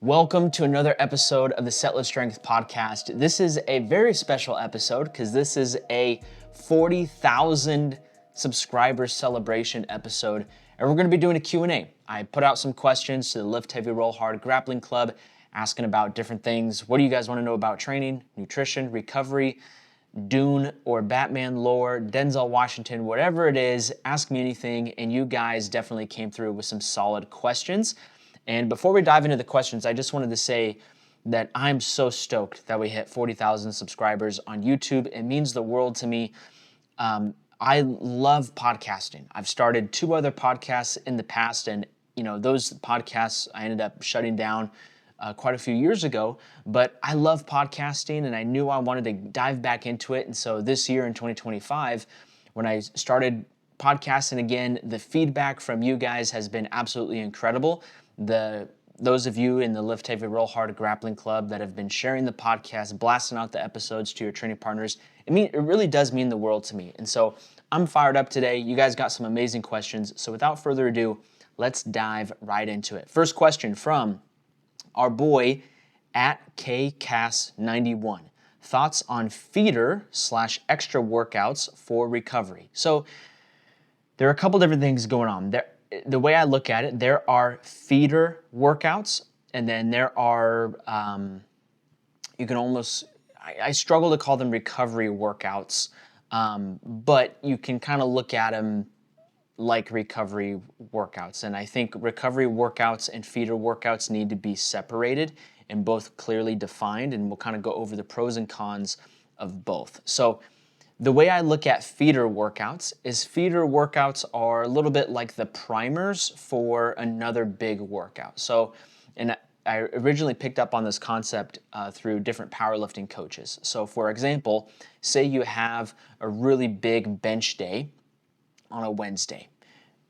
Welcome to another episode of the Settlage Strength Podcast. This is a very special episode because this is a 40,000 subscriber celebration episode, and we're going to be doing a Q&A. I put out some questions to the Lift Heavy Roll Hard Grappling Club, asking about different things. What do you guys want to know about training, nutrition, recovery, Dune or Batman lore, Denzel Washington, whatever it is, ask me anything, and you guys definitely came through with some solid questions. And before we dive into the questions, I just wanted to say that I'm so stoked that we hit 40,000 subscribers on YouTube. It means the world to me. I love podcasting. I've started 2 other podcasts in the past, and those podcasts I ended up shutting down quite a few years ago. But I love podcasting, and I knew I wanted to dive back into it. And so this year in 2025, when I started podcasting again, the feedback from you guys has been absolutely incredible. Those of you in the Lift Heavy Roll Hard Grappling Club that have been sharing the podcast, blasting out the episodes to your training partners, it really does mean the world to me. And so I'm fired up today. You guys got some amazing questions. So without further ado, let's dive right into it. First question from our boy at KCAS91. Thoughts on feeder/extra workouts for recovery. So there are a couple different things going on. The way I look at it, there are feeder workouts, and then there are, I struggle to call them recovery workouts, but you can kind of look at them like recovery workouts. And I think recovery workouts and feeder workouts need to be separated and both clearly defined, and we'll kind of go over the pros and cons of both. So the way I look at feeder workouts is feeder workouts are a little bit like the primers for another big workout. So, and I originally picked up on this concept through different powerlifting coaches. So for example, say you have a really big bench day on a Wednesday.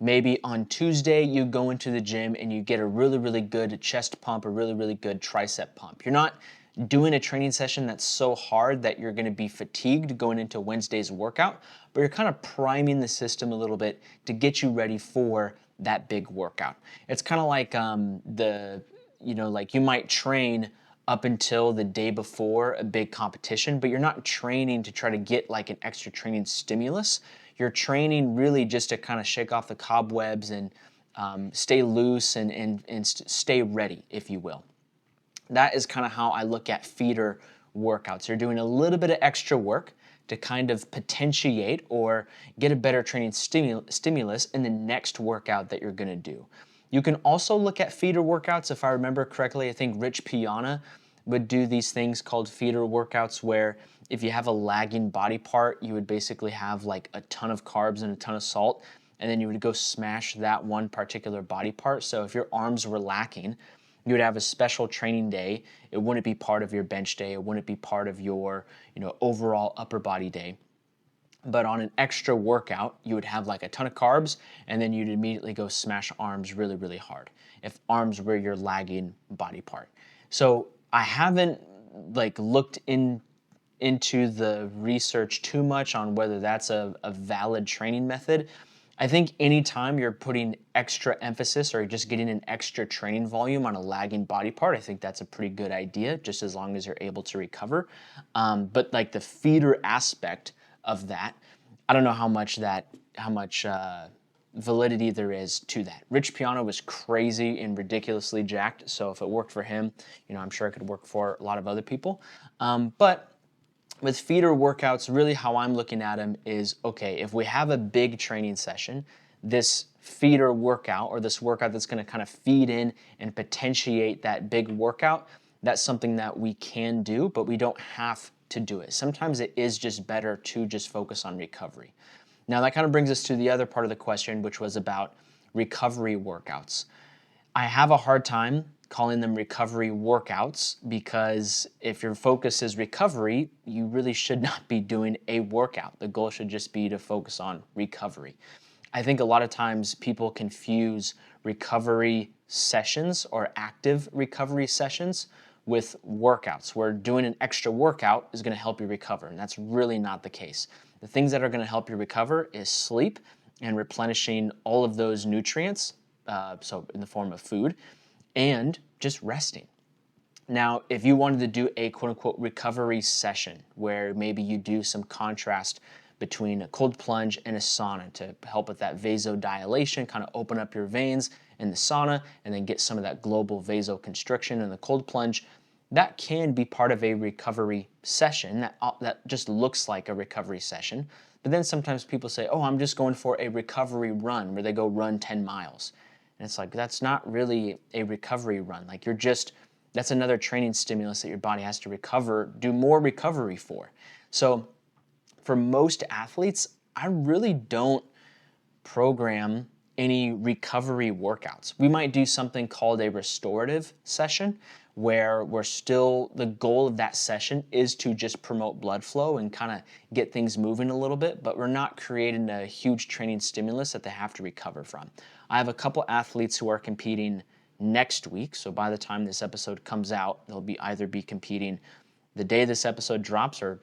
Maybe on Tuesday you go into the gym and you get a really, really good chest pump, a really, really good tricep pump. You're not doing a training session that's so hard that you're going to be fatigued going into Wednesday's workout, but you're kind of priming the system a little bit to get you ready for that big workout. It's kind of like like you might train up until the day before a big competition, but you're not training to try to get like an extra training stimulus. You're training really just to kind of shake off the cobwebs and stay loose and stay ready, if you will. That is kind of how I look at feeder workouts. You're doing a little bit of extra work to kind of potentiate or get a better training stimulus in the next workout that you're going to do. You can also look at feeder workouts. If I remember correctly, I think Rich Piana would do these things called feeder workouts where if you have a lagging body part, you would basically have like a ton of carbs and a ton of salt, and then you would go smash that one particular body part. So if your arms were lacking, you would have a special training day. It wouldn't be part of your bench day. It wouldn't be part of your, overall upper body day. But on an extra workout, you would have like a ton of carbs, and then you'd immediately go smash arms really, really hard if arms were your lagging body part. So I haven't looked into the research too much on whether that's a valid training method. I think anytime you're putting extra emphasis or just getting an extra training volume on a lagging body part, I think that's a pretty good idea, just as long as you're able to recover. But like the feeder aspect of that, I don't know how much validity there is to that. Rich Piana was crazy and ridiculously jacked, so if it worked for him, I'm sure it could work for a lot of other people. But with feeder workouts, really how I'm looking at them is, okay, if we have a big training session, this feeder workout or this workout that's going to kind of feed in and potentiate that big workout, that's something that we can do, but we don't have to do it. Sometimes it is just better to just focus on recovery. Now that kind of brings us to the other part of the question, which was about recovery workouts. I have a hard time calling them recovery workouts because if your focus is recovery, you really should not be doing a workout. The goal should just be to focus on recovery. I think a lot of times people confuse recovery sessions or active recovery sessions with workouts, where doing an extra workout is going to help you recover, and that's really not the case. The things that are going to help you recover is sleep and replenishing all of those nutrients, so in the form of food, and just resting. Now, if you wanted to do a quote unquote recovery session where maybe you do some contrast between a cold plunge and a sauna to help with that vasodilation, kind of open up your veins in the sauna and then get some of that global vasoconstriction in the cold plunge, that can be part of a recovery session that just looks like a recovery session. But then sometimes people say, oh, I'm just going for a recovery run where they go run 10 miles. And it's like, that's not really a recovery run. Like that's another training stimulus that your body has to do more recovery for. So for most athletes, I really don't program any recovery workouts. We might do something called a restorative session where the goal of that session is to just promote blood flow and kind of get things moving a little bit, but we're not creating a huge training stimulus that they have to recover from. I have a couple athletes who are competing next week, so by the time this episode comes out, they'll either be competing the day this episode drops or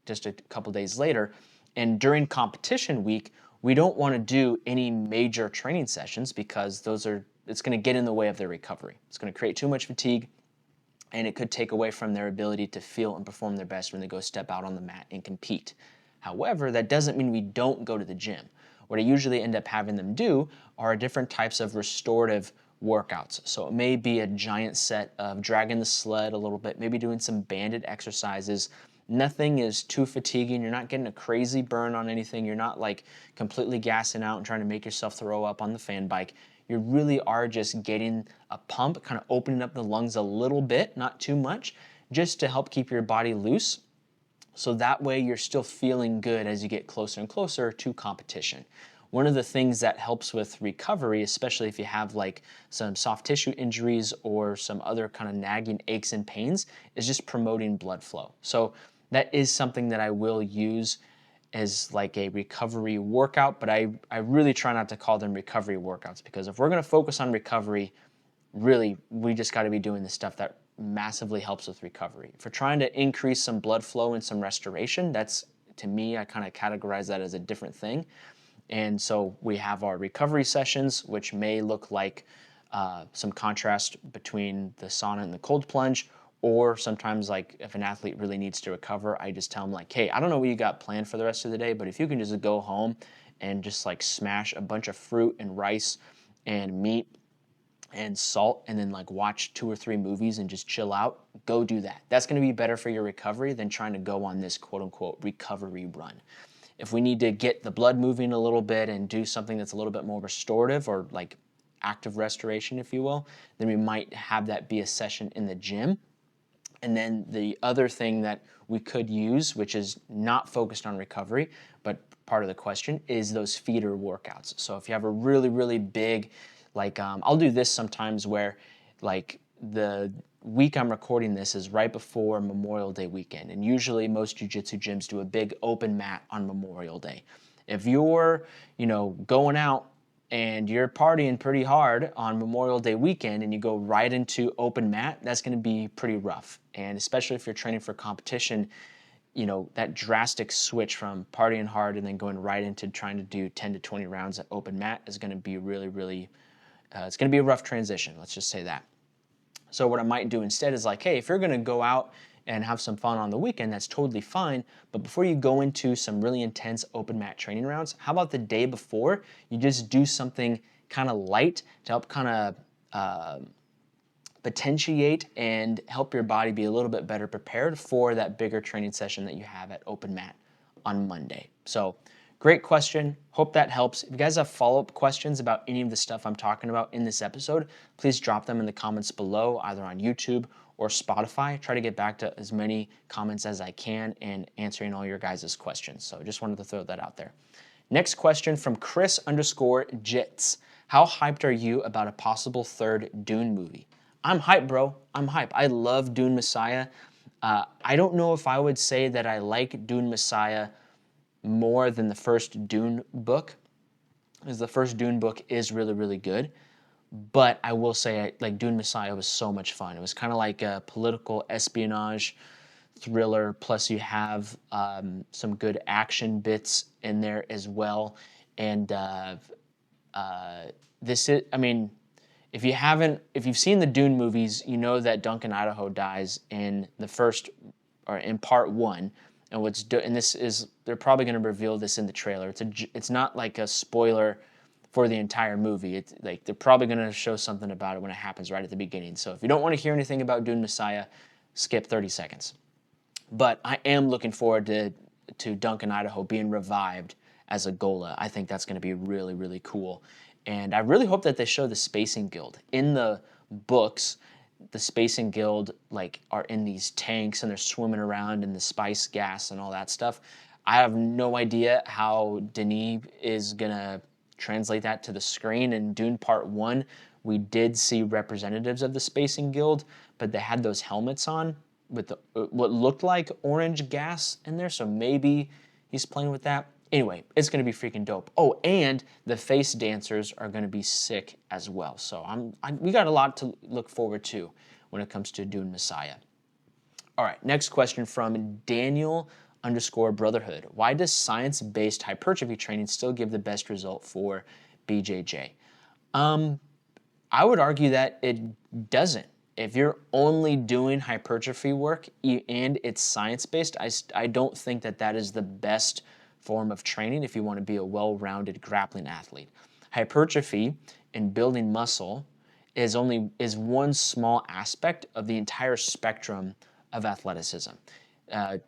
just a couple days later. And during competition week, we don't want to do any major training sessions because it's going to get in the way of their recovery. It's going to create too much fatigue, and it could take away from their ability to feel and perform their best when they go step out on the mat and compete. However, that doesn't mean we don't go to the gym. What I usually end up having them do are different types of restorative workouts. So it may be a giant set of dragging the sled a little bit, maybe doing some banded exercises. Nothing is too fatiguing. You're not getting a crazy burn on anything. You're not like completely gassing out and trying to make yourself throw up on the fan bike. You really are just getting a pump, kind of opening up the lungs a little bit, not too much, just to help keep your body loose. So that way you're still feeling good as you get closer and closer to competition. One of the things that helps with recovery, especially if you have like some soft tissue injuries or some other kind of nagging aches and pains, is just promoting blood flow. So that is something that I will use as like a recovery workout, but I really try not to call them recovery workouts because if we're going to focus on recovery, really we just got to be doing the stuff that massively helps with recovery. If we're trying to increase some blood flow and some restoration, that's, to me, I kind of categorize that as a different thing. And so we have our recovery sessions, which may look like some contrast between the sauna and the cold plunge, or sometimes like if an athlete really needs to recover, I just tell them like, hey, I don't know what you got planned for the rest of the day, but if you can just go home and just like smash a bunch of fruit and rice and meat and salt and then like watch 2 or 3 movies and just chill out, go do that. That's going to be better for your recovery than trying to go on this quote unquote recovery run. If we need to get the blood moving a little bit and do something that's a little bit more restorative or like active restoration, if you will, then we might have that be a session in the gym. And then the other thing that we could use, which is not focused on recovery, but part of the question, is those feeder workouts. So if you have a really, really big, like I'll do this sometimes where like the week I'm recording this is right before Memorial Day weekend. And usually most jiu-jitsu gyms do a big open mat on Memorial Day. If you're, going out and you're partying pretty hard on Memorial Day weekend and you go right into open mat, that's going to be pretty rough. And especially if you're training for competition, that drastic switch from partying hard and then going right into trying to do 10 to 20 rounds at open mat is going to be really, really, it's going to be a rough transition. Let's just say that. So what I might do instead is like, hey, if you're going to go out and have some fun on the weekend, that's totally fine. But before you go into some really intense open mat training rounds, how about the day before you just do something kind of light to help kind of potentiate and help your body be a little bit better prepared for that bigger training session that you have at open mat on Monday. So great question. Hope that helps. If you guys have follow-up questions about any of the stuff I'm talking about in this episode, please drop them in the comments below, either on YouTube or Spotify. Try to get back to as many comments as I can and answering all your guys' questions. So just wanted to throw that out there. Next question from Chris_Jits. How hyped are you about a possible third Dune movie? I'm hyped, bro. I'm hyped. I love Dune Messiah. I don't know if I would say that I like Dune Messiah more than the first Dune book, because the first Dune book is really, really good. But I will say, like, Dune Messiah was so much fun. It was kind of like a political espionage thriller, plus you have some good action bits in there as well. And if if you've seen the Dune movies, you know that Duncan Idaho dies in the first, or in part one. And this is, they're probably going to reveal this in the trailer. It's not like a spoiler for the entire movie. It's like they're probably going to show something about it when it happens right at the beginning. So if you don't want to hear anything about Dune Messiah, skip 30 seconds. But I am looking forward to Duncan Idaho being revived as a Gola. I think that's going to be really, really cool. And I really hope that they show the Spacing Guild. In the books, the Spacing Guild like are in these tanks and they're swimming around in the spice gas and all that stuff. I have no idea how Denis is going to translate that to the screen. In Dune Part 1, we did see representatives of the Spacing Guild, but they had those helmets on with what looked like orange gas in there, so maybe he's playing with that. Anyway, it's going to be freaking dope. Oh, and the face dancers are going to be sick as well. So we got a lot to look forward to when it comes to Dune Messiah. All right, next question from Daniel_Brotherhood. Why does science-based hypertrophy training still give the best result for BJJ? I would argue that it doesn't. If you're only doing hypertrophy work and it's science-based, I don't think that is the best form of training if you want to be a well-rounded grappling athlete. Hypertrophy and building muscle is one small aspect of the entire spectrum of athleticism.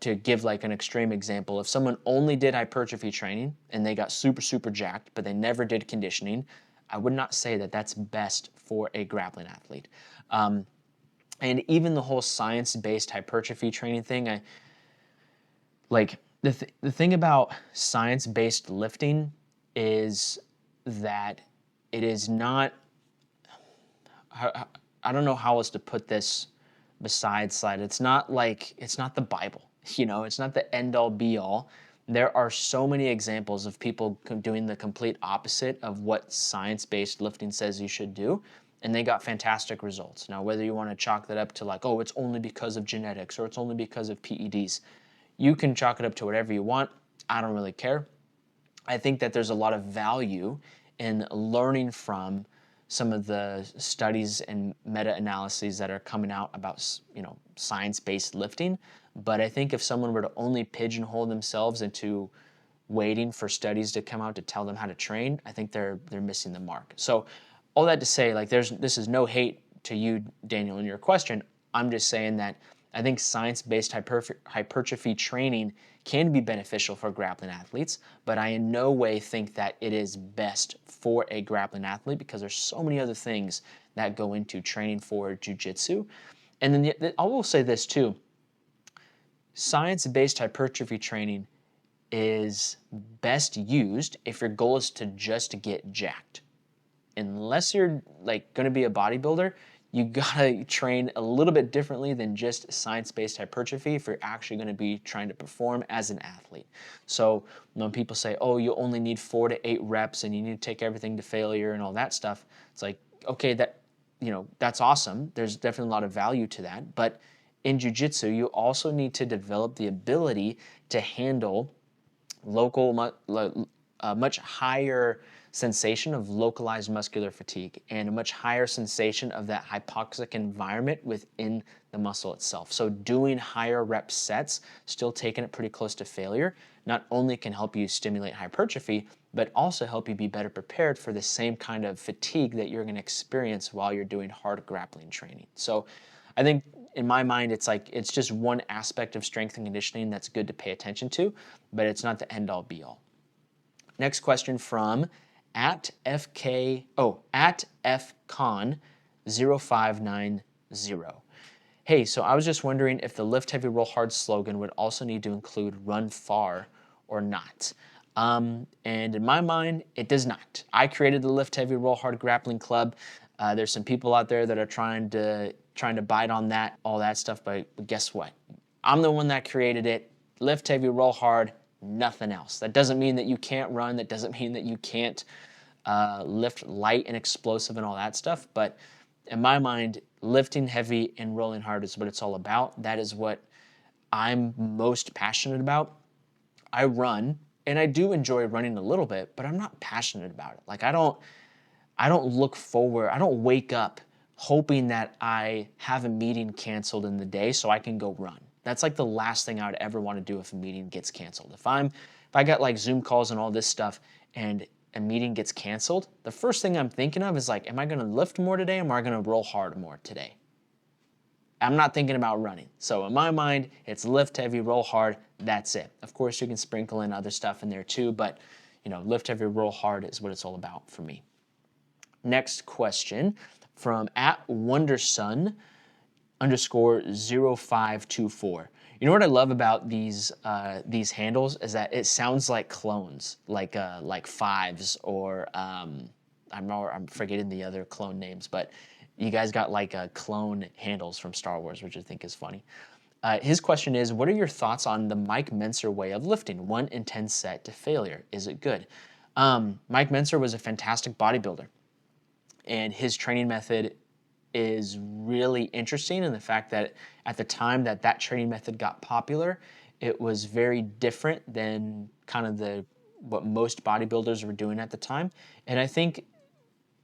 To give like an extreme example, if someone only did hypertrophy training and they got super, super jacked, but they never did conditioning, I would not say that that's best for a grappling athlete. And even the whole science-based hypertrophy training thing, the thing about science-based lifting is that it is not, I don't know how else to put this besides slide. It's not the Bible, it's not the end-all be-all. There are so many examples of people doing the complete opposite of what science-based lifting says you should do, and they got fantastic results. Now, whether you want to chalk that up to like, oh, it's only because of genetics or it's only because of PEDs, you can chalk it up to whatever you want. I don't really care. I think that there's a lot of value in learning from some of the studies and meta-analyses that are coming out about, science-based lifting. But I think if someone were to only pigeonhole themselves into waiting for studies to come out to tell them how to train, I think they're missing the mark. So all that to say, like, this is no hate to you, Daniel, in your question. I'm just saying that I think science-based hypertrophy training can be beneficial for grappling athletes, but I in no way think that it is best for a grappling athlete because there's so many other things that go into training for jiu-jitsu. And then I will say this too. Science-based hypertrophy training is best used if your goal is to just get jacked. Unless you're like going to be a bodybuilder, you gotta train a little bit differently than just science-based hypertrophy if you're actually going to be trying to perform as an athlete. So when people say, oh, you only need 4 to 8 reps and you need to take everything to failure and all that stuff, it's like, okay, that's awesome. There's definitely a lot of value to that. But in jiu-jitsu, you also need to develop the ability to handle much higher sensation of localized muscular fatigue and a much higher sensation of that hypoxic environment within the muscle itself. So doing higher rep sets, still taking it pretty close to failure, not only can help you stimulate hypertrophy, but also help you be better prepared for the same kind of fatigue that you're going to experience while you're doing hard grappling training. So I think in my mind, it's just one aspect of strength and conditioning that's good to pay attention to, but it's not the end all be all. Next question from at FCon0590. Hey, so I was just wondering if the lift heavy, roll hard slogan would also need to include run far or not. And in my mind, it does not. I created the lift heavy, roll hard grappling club. There's some people out there that are trying to bite on that, all that stuff, but guess what? I'm the one that created it. Lift heavy, roll hard, nothing else. That doesn't mean that you can't run. That doesn't mean that you can't lift light and explosive and all that stuff. But in my mind, lifting heavy and rolling hard is what it's all about. That is what I'm most passionate about. I run, and I do enjoy running a little bit, but I'm not passionate about it. Like I don't I don't look forward, I don't wake up hoping that I have a meeting canceled in the day so I can go run. That's like the last thing I would ever want to do if a meeting gets canceled. If I got like Zoom calls and all this stuff and a meeting gets canceled, the first thing I'm thinking of is like, am I going to lift more today or am I going to roll hard more today? I'm not thinking about running. So in my mind, it's lift heavy, roll hard, that's it. Of course, you can sprinkle in other stuff in there too, but lift heavy, roll hard is what it's all about for me. Next question from @wondersun_0524. You know what I love about these handles is that it sounds like clones, like fives or I'm forgetting the other clone names, but you guys got like clone handles from Star Wars, which I think is funny. His question is, what are your thoughts on the Mike Mentzer way of lifting? 1 in 10 set to failure. Is it good? Mike Mentzer was a fantastic bodybuilder, and his training method is really interesting in the fact that at the time that training method got popular, it was very different than kind of what most bodybuilders were doing at the time. And I think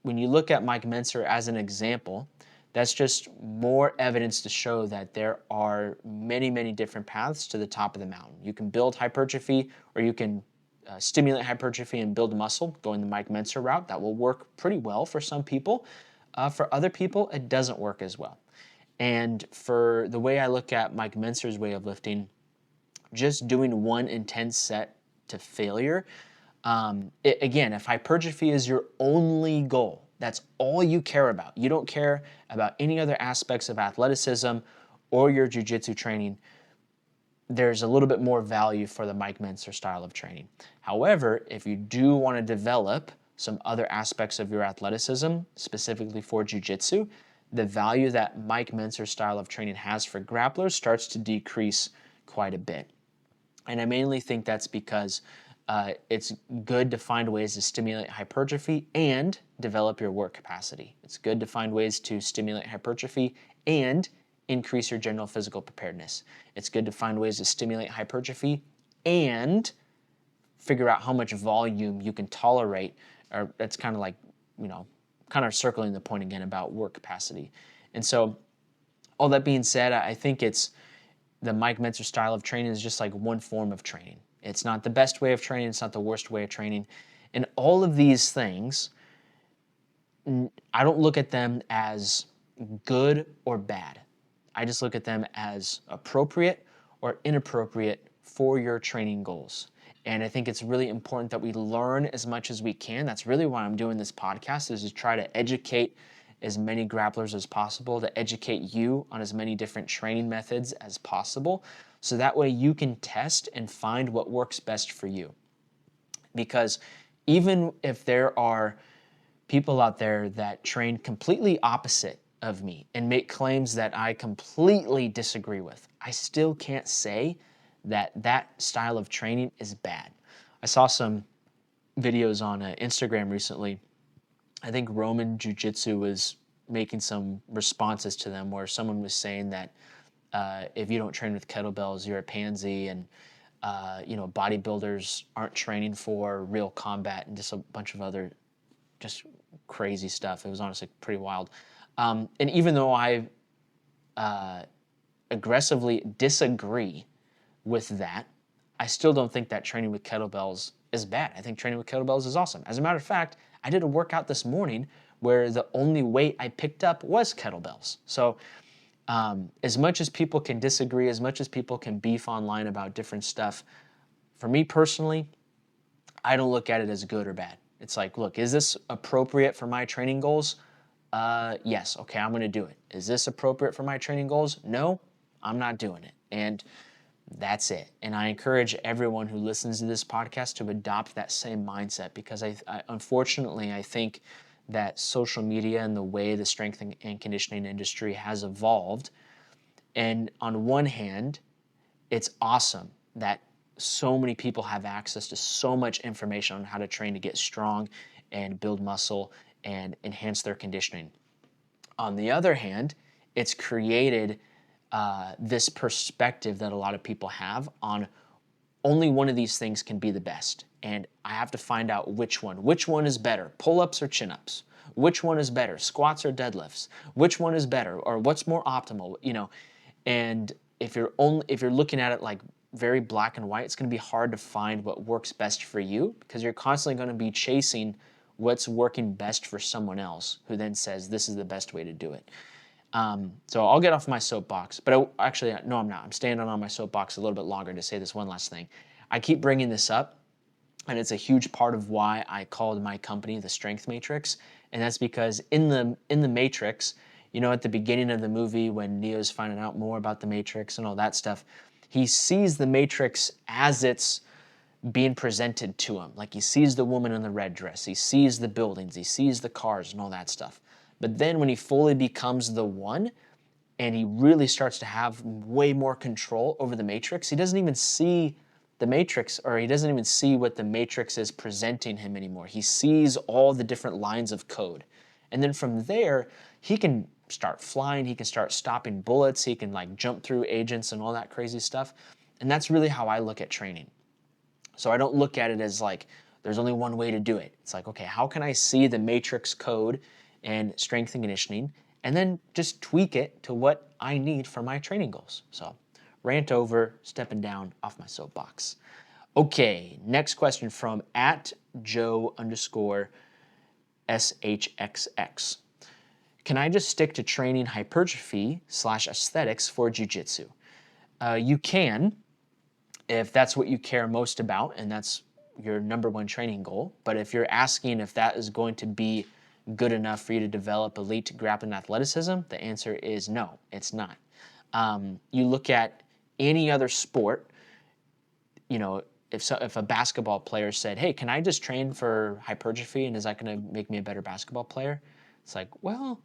when you look at Mike Mentzer as an example, that's just more evidence to show that there are many, many different paths to the top of the mountain. You can build hypertrophy, or you can stimulate hypertrophy and build muscle going the Mike Mentzer route. That will work pretty well for some people. For other people, it doesn't work as well. And for the way I look at Mike Mentzer's way of lifting, just doing 1 in 10 set to failure, again, if hypertrophy is your only goal, that's all you care about. You don't care about any other aspects of athleticism or your jiu-jitsu training. There's a little bit more value for the Mike Mentzer style of training. However, if you do want to develop some other aspects of your athleticism, specifically for jiu-jitsu, the value that Mike Mentzer's style of training has for grapplers starts to decrease quite a bit. And I mainly think that's because it's good to find ways to stimulate hypertrophy and develop your work capacity. It's good to find ways to stimulate hypertrophy and increase your general physical preparedness. It's good to find ways to stimulate hypertrophy and figure out how much volume you can tolerate, or that's kind of like, kind of circling the point again about work capacity. And so all that being said, I think it's the Mike Mentzer style of training is just like one form of training. It's not the best way of training. It's not the worst way of training. And all of these things, I don't look at them as good or bad. I just look at them as appropriate or inappropriate for your training goals. And I think it's really important that we learn as much as we can. That's really why I'm doing this podcast, is to try to educate as many grapplers as possible, to educate you on as many different training methods as possible, so that way you can test and find what works best for you. Because even if there are people out there that train completely opposite of me and make claims that I completely disagree with, I still can't say that that style of training is bad. I saw some videos on Instagram recently. I think Roman Jiu-Jitsu was making some responses to them where someone was saying that if you don't train with kettlebells, you're a pansy, and bodybuilders aren't training for real combat, and just a bunch of other just crazy stuff. It was honestly pretty wild. And even though I aggressively disagree with that, I still don't think that training with kettlebells is bad. I think training with kettlebells is awesome. As a matter of fact, I did a workout this morning where the only weight I picked up was kettlebells. So as much as people can disagree, as much as people can beef online about different stuff, for me personally, I don't look at it as good or bad. It's like, look, is this appropriate for my training goals? Yes. Okay, I'm going to do it. Is this appropriate for my training goals? No, I'm not doing it. And that's it. And I encourage everyone who listens to this podcast to adopt that same mindset, because unfortunately, I think that social media and the way the strength and conditioning industry has evolved, and on one hand, it's awesome that so many people have access to so much information on how to train to get strong and build muscle and enhance their conditioning. On the other hand, it's created this perspective that a lot of people have on only one of these things can be the best. And I have to find out which one. Which one is better, pull-ups or chin-ups? which one is better, squats or deadlifts, which one is better, or what's more optimal, you know. And if you're looking at it like very black and white, it's going to be hard to find what works best for you, because you're constantly going to be chasing what's working best for someone else who then says this is the best way to do it. So I'll get off my soapbox, but actually, no, I'm not. I'm standing on my soapbox a little bit longer to say this one last thing. I keep bringing this up, and it's a huge part of why I called my company the Strength Matrix, and that's because in the Matrix, you know, at the beginning of the movie when Neo's finding out more about the Matrix and all that stuff, he sees the Matrix as it's being presented to him. Like, he sees the woman in the red dress, he sees the buildings, he sees the cars and all that stuff. But then when he fully becomes the one and he really starts to have way more control over the Matrix, he doesn't even see the Matrix, or he doesn't even see what the Matrix is presenting him anymore. He sees all the different lines of code. And then from there, he can start flying, he can start stopping bullets, he can like jump through agents and all that crazy stuff. And that's really how I look at training. So I don't look at it as like there's only one way to do it. It's like, okay, how can I see the Matrix code and strength and conditioning, and then just tweak it to what I need for my training goals? So rant over, stepping down off my soapbox. Okay, next question from @Joe_SHXX. Can I just stick to training hypertrophy / aesthetics for jiu-jitsu? You can, if that's what you care most about and that's your number one training goal. But if you're asking if that is going to be good enough for you to develop elite grappling athleticism, the answer is no, it's not. You look at any other sport, you know, if a basketball player said, hey, can I just train for hypertrophy and is that going to make me a better basketball player? It's like, well,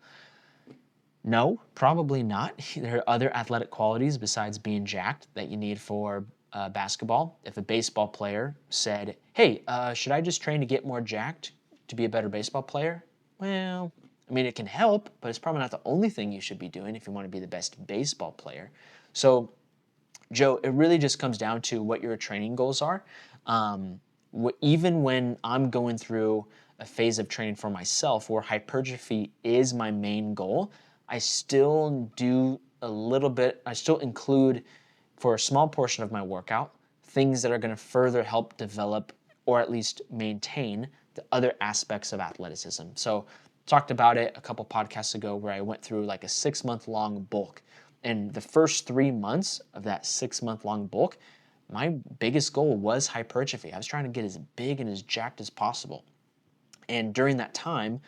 no, probably not. There are other athletic qualities besides being jacked that you need for basketball. If a baseball player said, hey, should I just train to get more jacked to be a better baseball player? Well, I mean, it can help, but it's probably not the only thing you should be doing if you want to be the best baseball player. So, Joe, it really just comes down to what your training goals are. Even when I'm going through a phase of training for myself where hypertrophy is my main goal, I still do a little bit, I still include for a small portion of my workout things that are going to further help develop or at least maintain the other aspects of athleticism. So talked about it a couple podcasts ago where I went through like a 6-month long bulk. And the first 3 months of that 6-month long bulk, my biggest goal was hypertrophy. I was trying to get as big and as jacked as possible. And during that time,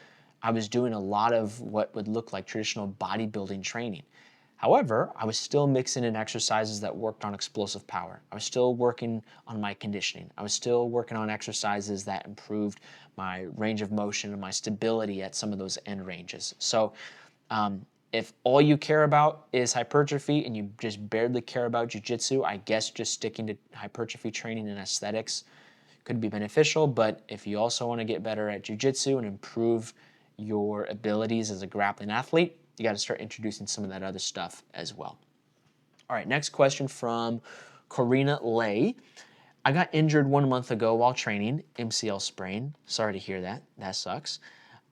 I was doing a lot of what would look like traditional bodybuilding training. However, I was still mixing in exercises that worked on explosive power. I was still working on my conditioning. I was still working on exercises that improved my range of motion and my stability at some of those end ranges. So if all you care about is hypertrophy and you just barely care about jiu-jitsu, I guess just sticking to hypertrophy training and aesthetics could be beneficial. But if you also want to get better at jiu-jitsu and improve your abilities as a grappling athlete, you got to start introducing some of that other stuff as well. All right, next question from Corina Lay. I got injured 1 month ago while training, MCL sprain. Sorry to hear that. That sucks.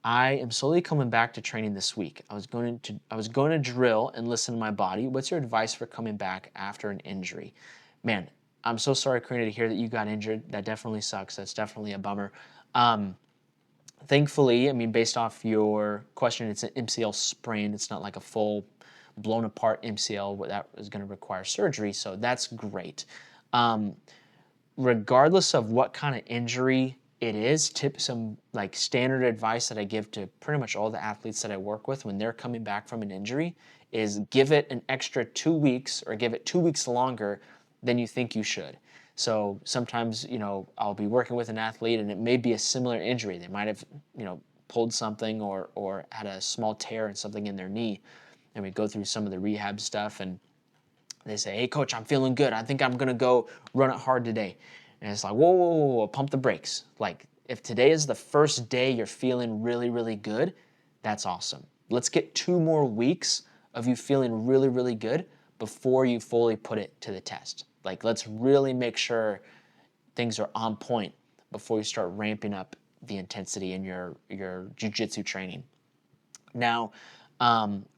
I am slowly coming back to training this week. I was going to drill and listen to my body. What's your advice for coming back after an injury? Man, I'm so sorry, Corina, to hear that you got injured. That definitely sucks. That's definitely a bummer. Thankfully, I mean, based off your question, it's an MCL sprain. It's not like a full blown apart MCL that is going to require surgery. So that's great. Regardless of what kind of injury it is, some like standard advice that I give to pretty much all the athletes that I work with when they're coming back from an injury is give it an extra 2 weeks or give it 2 weeks longer than you think you should. So sometimes, you know, I'll be working with an athlete and it may be a similar injury. They might have, you know, pulled something or had a small tear and something in their knee. And we go through some of the rehab stuff and they say, hey, coach, I'm feeling good. I think I'm going to go run it hard today. And it's like, whoa, whoa, whoa, whoa, pump the brakes. Like, if today is the first day you're feeling really, really good, that's awesome. Let's get 2 more weeks of you feeling really, really good before you fully put it to the test. Like, let's really make sure things are on point before you start ramping up the intensity in your jiu-jitsu training. Now,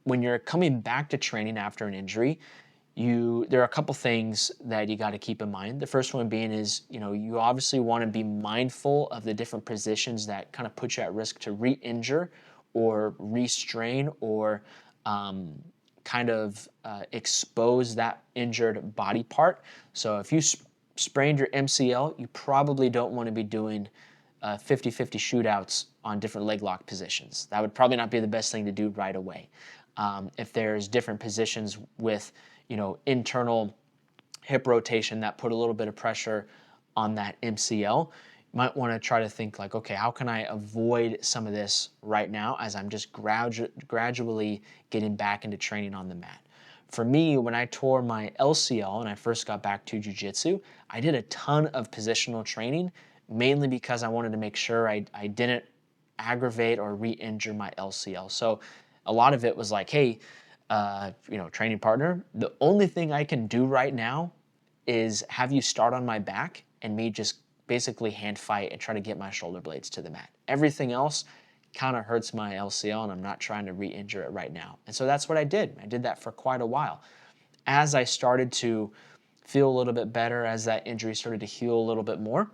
when you're coming back to training after an injury, there are a couple things that you got to keep in mind. The first one being is, you obviously want to be mindful of the different positions that kind of put you at risk to re-injure or re-strain or expose that injured body part. So if you sprained your MCL, you probably don't want to be doing 50-50 shootouts on different leg lock positions. That would probably not be the best thing to do right away. If there's different positions with internal hip rotation that put a little bit of pressure on that MCL, you might want to try to think like, okay, how can I avoid some of this right now as I'm just gradually getting back into training on the mat. For me, when I tore my LCL and I first got back to jiu-jitsu, I did a ton of positional training, mainly because I wanted to make sure I didn't aggravate or re-injure my LCL. So a lot of it was like, hey, training partner, the only thing I can do right now is have you start on my back and me just basically hand fight and try to get my shoulder blades to the mat. Everything else kind of hurts my LCL and I'm not trying to re-injure it right now. And so that's what I did. I did that for quite a while. As I started to feel a little bit better, as that injury started to heal a little bit more,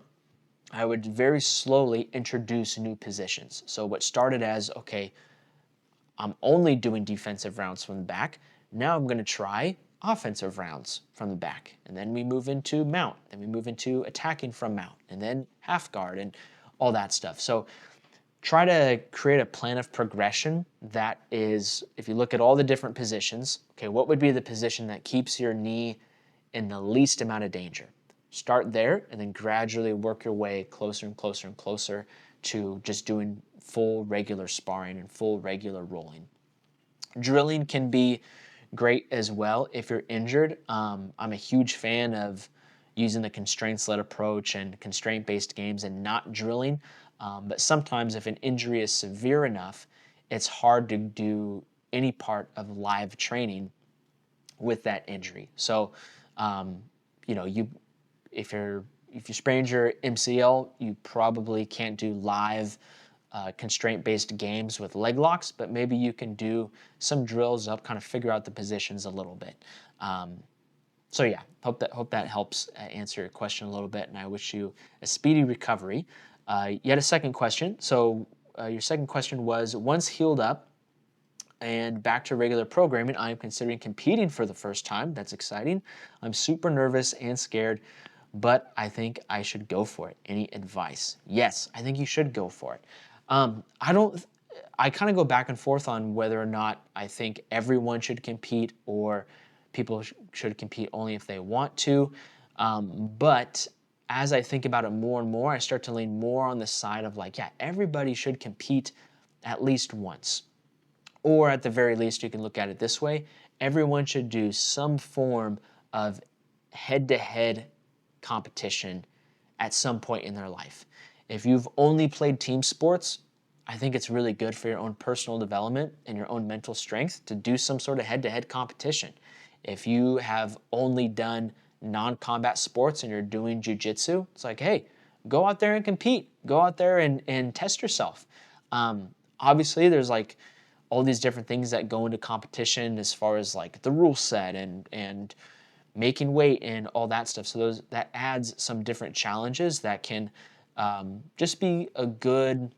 I would very slowly introduce new positions. So what started as, okay, I'm only doing defensive rounds from the back. Now I'm going to try offensive rounds from the back. And then we move into mount. Then we move into attacking from mount. And then half guard and all that stuff. So try to create a plan of progression that is, if you look at all the different positions, okay, what would be the position that keeps your knee in the least amount of danger? Start there and then gradually work your way closer and closer and closer to just doing full regular sparring and full regular rolling. Drilling can be great as well if you're injured. I'm a huge fan of using the constraints-led approach and constraint-based games and not drilling. But sometimes if an injury is severe enough, it's hard to do any part of live training with that injury. So, if you sprained your MCL, you probably can't do live constraint-based games with leg locks, but maybe you can do some drills to help kind of figure out the positions a little bit. So yeah, hope that helps answer your question a little bit, and I wish you a speedy recovery. You had a second question. So your second question was, once healed up and back to regular programming, I am considering competing for the first time. That's exciting. I'm super nervous and scared, but I think I should go for it. Any advice? Yes, I think you should go for it. I kind of go back and forth on whether or not I think everyone should compete or people should compete only if they want to. But as I think about it more and more, I start to lean more on the side of like, yeah, everybody should compete at least once. Or at the very least, you can look at it this way. Everyone should do some form of head-to-head competition at some point in their life. If you've only played team sports, I think it's really good for your own personal development and your own mental strength to do some sort of head-to-head competition. If you have only done non-combat sports and you're doing jiu-jitsu, it's like, hey, go out there and compete. Go out there and test yourself. Obviously, there's like all these different things that go into competition as far as like the rule set and making weight and all that stuff. So that adds some different challenges that can just be a good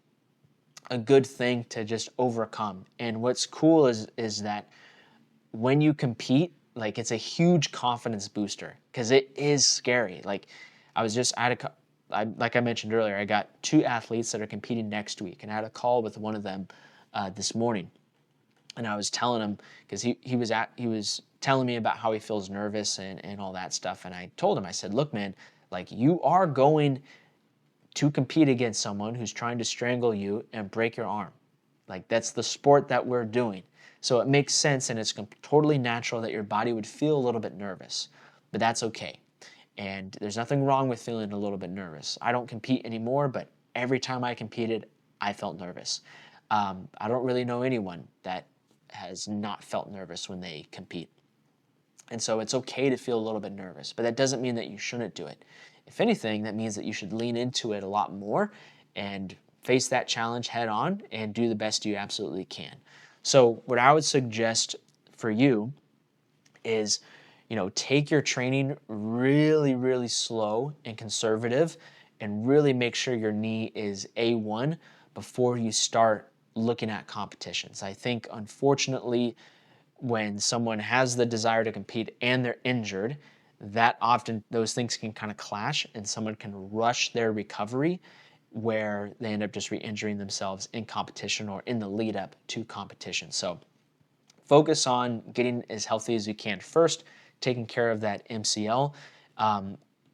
thing to just overcome. And what's cool is that when you compete, like it's a huge confidence booster because it is scary. Like like I mentioned earlier, I got 2 athletes that are competing next week, and I had a call with one of them this morning. And I was telling him, because he was telling me about how he feels nervous and all that stuff. And I told him, I said, look, man, like you are going to compete against someone who's trying to strangle you and break your arm. Like that's the sport that we're doing. So it makes sense and it's totally natural that your body would feel a little bit nervous, but that's okay. And there's nothing wrong with feeling a little bit nervous. I don't compete anymore, but every time I competed, I felt nervous. I don't really know anyone that has not felt nervous when they compete. And so it's okay to feel a little bit nervous, but that doesn't mean that you shouldn't do it. If anything, that means that you should lean into it a lot more and face that challenge head on and do the best you absolutely can. So what I would suggest for you is, take your training really, really slow and conservative, and really make sure your knee is A1 before you start looking at competitions. I think, unfortunately, when someone has the desire to compete and they're injured, that often those things can kind of clash and someone can rush their recovery where they end up just re-injuring themselves in competition or in the lead up to competition. So focus on getting as healthy as you can first, taking care of that MCL.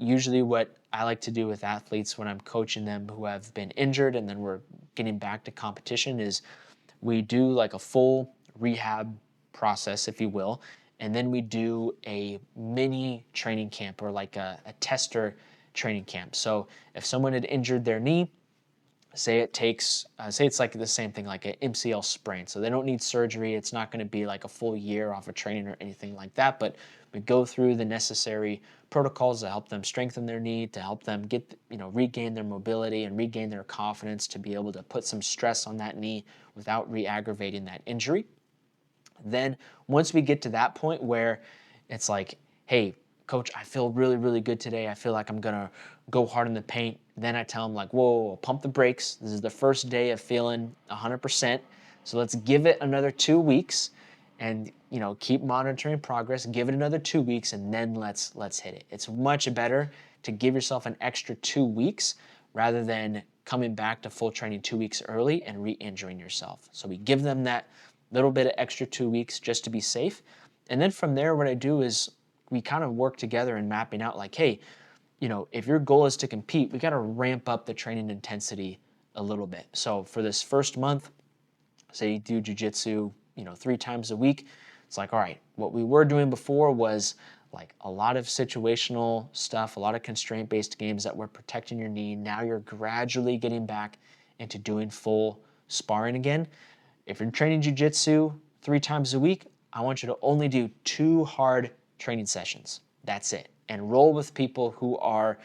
Usually what I like to do with athletes when I'm coaching them who have been injured and then we're getting back to competition is we do like a full rehab process, if you will, and then we do a mini training camp or like a tester training camp. So if someone had injured their knee, say it's like the same thing, like an MCL sprain. So they don't need surgery. It's not going to be like a full year off of training or anything like that, but we go through the necessary protocols to help them strengthen their knee, to help them get, regain their mobility and regain their confidence to be able to put some stress on that knee without re-aggravating that injury. Then once we get to that point where it's like, hey, coach, I feel really, really good today. I feel like I'm going to go hard in the paint. Then I tell them like, whoa, pump the brakes. This is the first day of feeling 100%. So let's give it another 2 weeks and, keep monitoring progress. Give it another 2 weeks and then let's hit it. It's much better to give yourself an extra 2 weeks rather than coming back to full training 2 weeks early and re-injuring yourself. So we give them that little bit of extra 2 weeks just to be safe. And then from there, what I do is we kind of work together in mapping out like, hey, if your goal is to compete, we got to ramp up the training intensity a little bit. So for this first month, say you do jujitsu, 3 times a week, it's like, all right, what we were doing before was like a lot of situational stuff, a lot of constraint-based games that were protecting your knee. Now you're gradually getting back into doing full sparring again. If you're training jiu-jitsu 3 times a week, I want you to only do 2 hard training sessions. That's it. And roll with people who are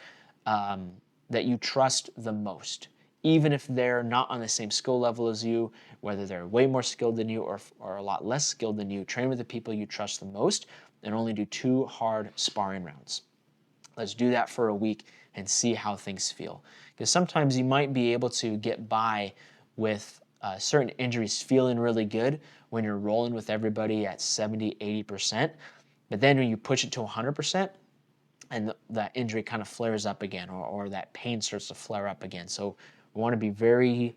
that you trust the most. Even if they're not on the same skill level as you, whether they're way more skilled than you or a lot less skilled than you, train with the people you trust the most and only do 2 hard sparring rounds. Let's do that for a week and see how things feel. Because sometimes you might be able to get by with certain injuries feeling really good when you're rolling with everybody at 70, 80%. But then when you push it to 100%, and that injury kind of flares up again, or that pain starts to flare up again. So we want to be very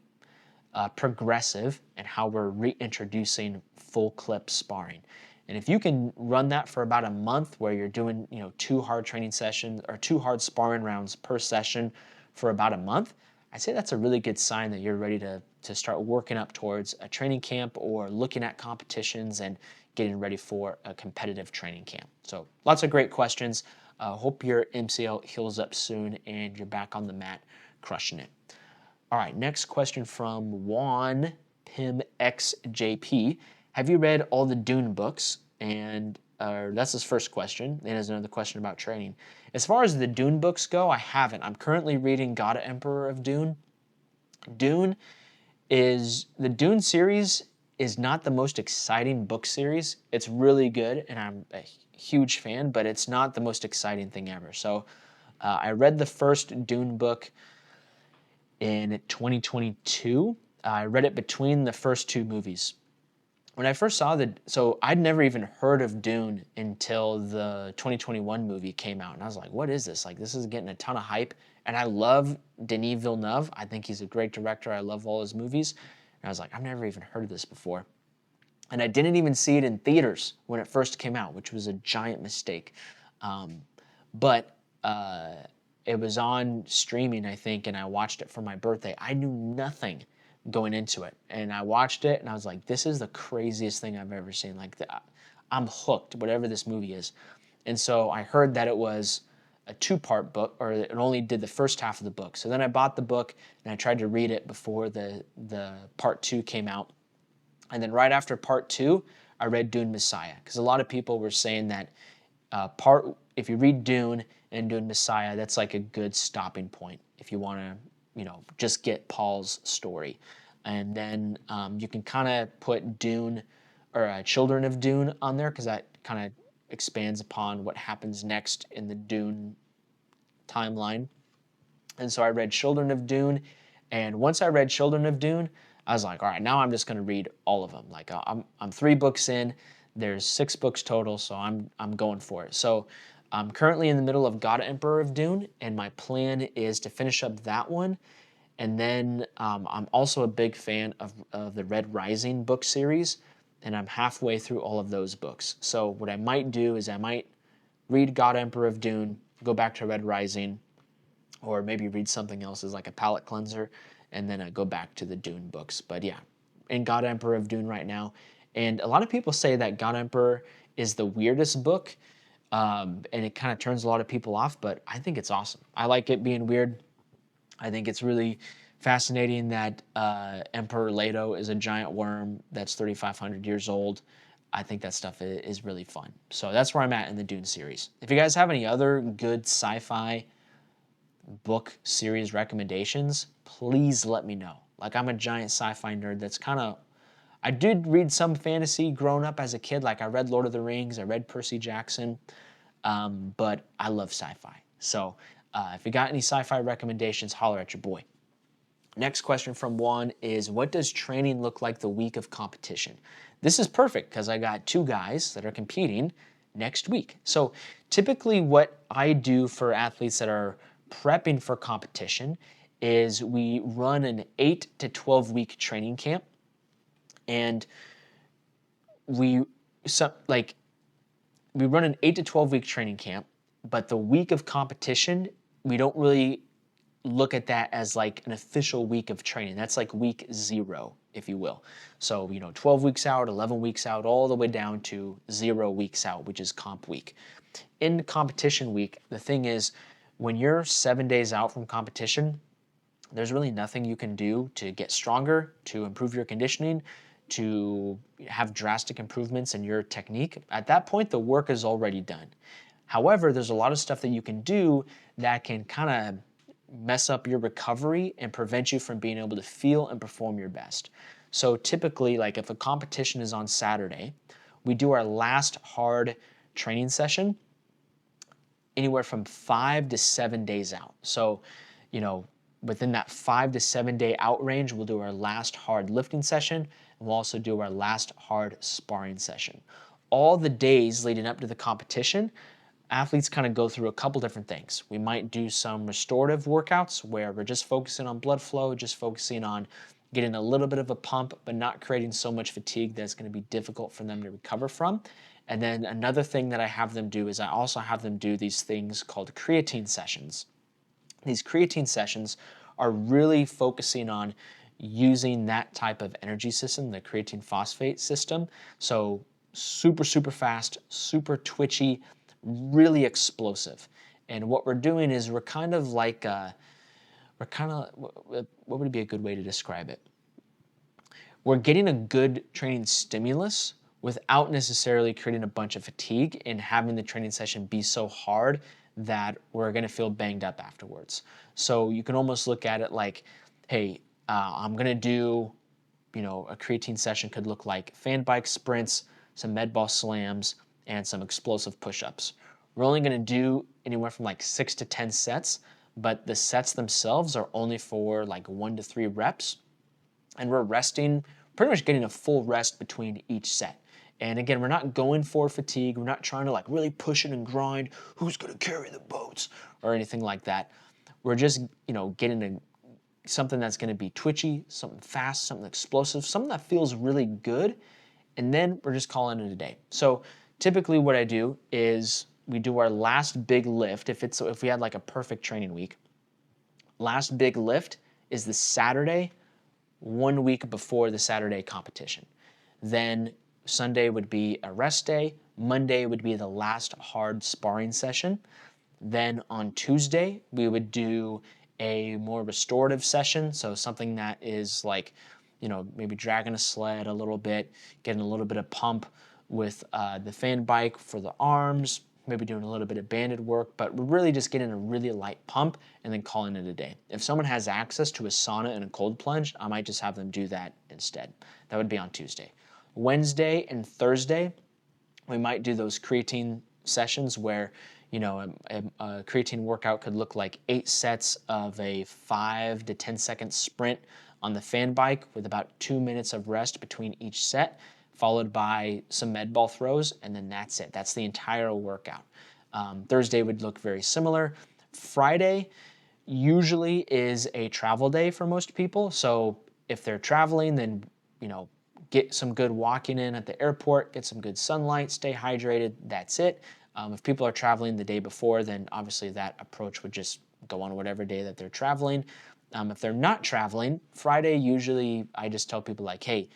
progressive in how we're reintroducing full clip sparring. And if you can run that for about a month where you're doing 2 hard training sessions or 2 hard sparring rounds per session for about a month, I'd say that's a really good sign that you're ready to start working up towards a training camp or looking at competitions and getting ready for a competitive training camp. So lots of great questions. Hope your MCL heals up soon and you're back on the mat crushing it. All right, next question from Juan Pim XJP. Have you read all the Dune books? And that's his first question. Then there's another question about training. As far as the Dune books go, I haven't. I'm currently reading God Emperor of Dune. The Dune series is not the most exciting book series. It's really good, and I'm a huge fan, but it's not the most exciting thing ever. So I read the first Dune book in 2022. I read it between the first 2 movies. When I first saw so I'd never even heard of Dune until the 2021 movie came out. And I was like, what is this? Like, this is getting a ton of hype. And I love Denis Villeneuve. I think he's a great director. I love all his movies. And I was like, I've never even heard of this before. And I didn't even see it in theaters when it first came out, which was a giant mistake. But it was on streaming, I think, and I watched it for my birthday. I knew nothing going into it. And I watched it, and I was like, this is the craziest thing I've ever seen. Like, I'm hooked, whatever this movie is. And so I heard that it was a 2-part book, or it only did the first half of the book. So then I bought the book, and I tried to read it before the part 2 came out. And then right after part 2, I read Dune Messiah, because a lot of people were saying that if you read Dune and Dune Messiah, that's like a good stopping point if you want to just get Paul's story. And then you can kind of put Dune or Children of Dune on there, because that kind of expands upon what happens next in the Dune timeline. And so I read Children of Dune, and once I read Children of Dune, I was like, all right, now I'm just going to read all of them. Like I'm 3 books in. There's 6 books total, so I'm going for it. So I'm currently in the middle of God Emperor of Dune, and my plan is to finish up that one. And then I'm also a big fan of the Red Rising book series, and I'm halfway through all of those books. So what I might do is I might read God Emperor of Dune, go back to Red Rising, or maybe read something else as like a palate cleanser, and then go back to the Dune books. But yeah, in God Emperor of Dune right now. And a lot of people say that God Emperor is the weirdest book, and it kind of turns a lot of people off, but I think it's awesome. I like it being weird. I think it's really fascinating that Emperor Leto is a giant worm that's 3,500 years old. I think that stuff is really fun. So that's where I'm at in the Dune series. If you guys have any other good sci-fi book series recommendations, please let me know. Like, I'm a giant sci-fi nerd that's kind of, I did read some fantasy growing up as a kid. Like, I read Lord of the Rings, I read Percy Jackson, but I love sci-fi. So if you got any sci-fi recommendations, holler at your boy. Next question from Juan is, what does training look like the week of competition? This is perfect because I got 2 guys that are competing next week. So typically what I do for athletes that are prepping for competition is we run an 8 to 12 week training camp, and we run an 8 to 12 week training camp, but the week of competition, we don't really look at that as like an official week of training. That's like week 0, if you will. So, 12 weeks out, 11 weeks out, all the way down to 0 weeks out, which is comp week. In competition week, the thing is, when you're 7 days out from competition, there's really nothing you can do to get stronger, to improve your conditioning, to have drastic improvements in your technique. At that point, the work is already done. However, there's a lot of stuff that you can do that can kind of mess up your recovery and prevent you from being able to feel and perform your best. So typically, like if a competition is on Saturday, we do our last hard training session anywhere from 5 to 7 days out. So, within that 5 to 7 day out range, we'll do our last hard lifting session, and we'll also do our last hard sparring session. All the days leading up to the competition, athletes kind of go through a couple different things. We might do some restorative workouts where we're just focusing on blood flow, just focusing on getting a little bit of a pump, but not creating so much fatigue that it's going to be difficult for them to recover from. And then another thing that I have them do is I also have them do these things called creatine sessions. These creatine sessions are really focusing on using that type of energy system, the creatine phosphate system. So super, super fast, super twitchy, really explosive. And what we're doing is what would be a good way to describe it? We're getting a good training stimulus without necessarily creating a bunch of fatigue and having the training session be so hard that we're going to feel banged up afterwards. So you can almost look at it like, hey, I'm going to do, a creatine session could look like fan bike sprints, some med ball slams, and some explosive push-ups. We're only going to do anywhere from like 6 to 10 sets, but the sets themselves are only for like 1 to 3 reps, and we're resting, pretty much getting a full rest between each set. And again, we're not going for fatigue. We're not trying to like really push it and grind. Who's going to carry the boats or anything like that. We're just, getting something that's going to be twitchy, something fast, something explosive, something that feels really good. And then we're just calling it a day. So typically what I do is we do our last big lift. If we had like a perfect training week, last big lift is the Saturday, 1 week before the Saturday competition. Then Sunday would be a rest day. Monday would be the last hard sparring session. Then on Tuesday, we would do a more restorative session. So something that is like, maybe dragging a sled a little bit, getting a little bit of pump with the fan bike for the arms, maybe doing a little bit of banded work, but we're really just getting a really light pump and then calling it a day. If someone has access to a sauna and a cold plunge, I might just have them do that instead. That would be on Tuesday. Wednesday and Thursday, we might do those creatine sessions where, you know, a creatine workout could look like 8 sets of a 5 to 10-second sprint on the fan bike with about 2 minutes of rest between each set, followed by some med ball throws, and then that's it. That's the entire workout. Thursday would look very similar. Friday usually is a travel day for most people. So if they're traveling, then, you know, get some good walking in at the airport, get some good sunlight, stay hydrated, that's it. If people are traveling the day before, then obviously that approach would just go on whatever day that they're traveling. If they're not traveling, Friday usually I just tell people like, hey,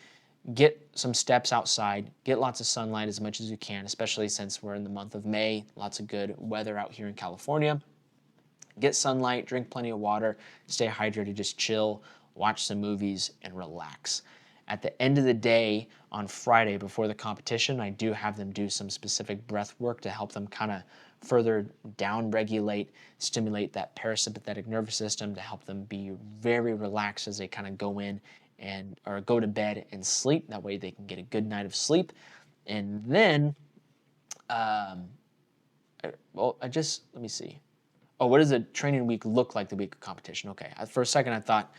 get some steps outside, get lots of sunlight as much as you can, especially since we're in the month of May, lots of good weather out here in California. Get sunlight, drink plenty of water, stay hydrated, just chill, watch some movies, and relax. At the end of the day, on Friday before the competition, I do have them do some specific breath work to help them kind of further down-regulate, stimulate that parasympathetic nervous system to help them be very relaxed as they kind of go in or go to bed and sleep. That way they can get a good night of sleep. And then, let me see. Oh, what does a training week look like the week of competition? Okay, for a second I thought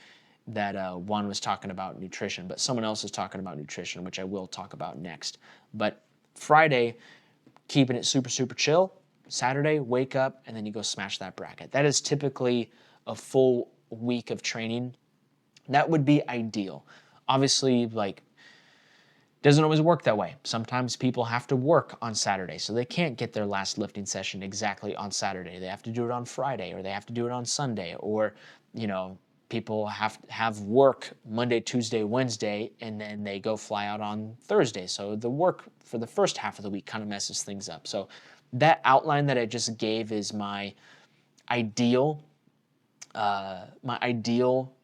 that Juan was talking about nutrition, but someone else is talking about nutrition, which I will talk about next. But Friday, keeping it super, super chill. Saturday, wake up, and then you go smash that bracket. That is typically a full week of training. That would be ideal. Obviously, like, doesn't always work that way. Sometimes people have to work on Saturday, so they can't get their last lifting session exactly on Saturday. They have to do it on Friday, or they have to do it on Sunday, or, you know, people have work Monday, Tuesday, Wednesday, and then they go fly out on Thursday. So the work for the first half of the week kind of messes things up. So that outline that I just gave is my ideal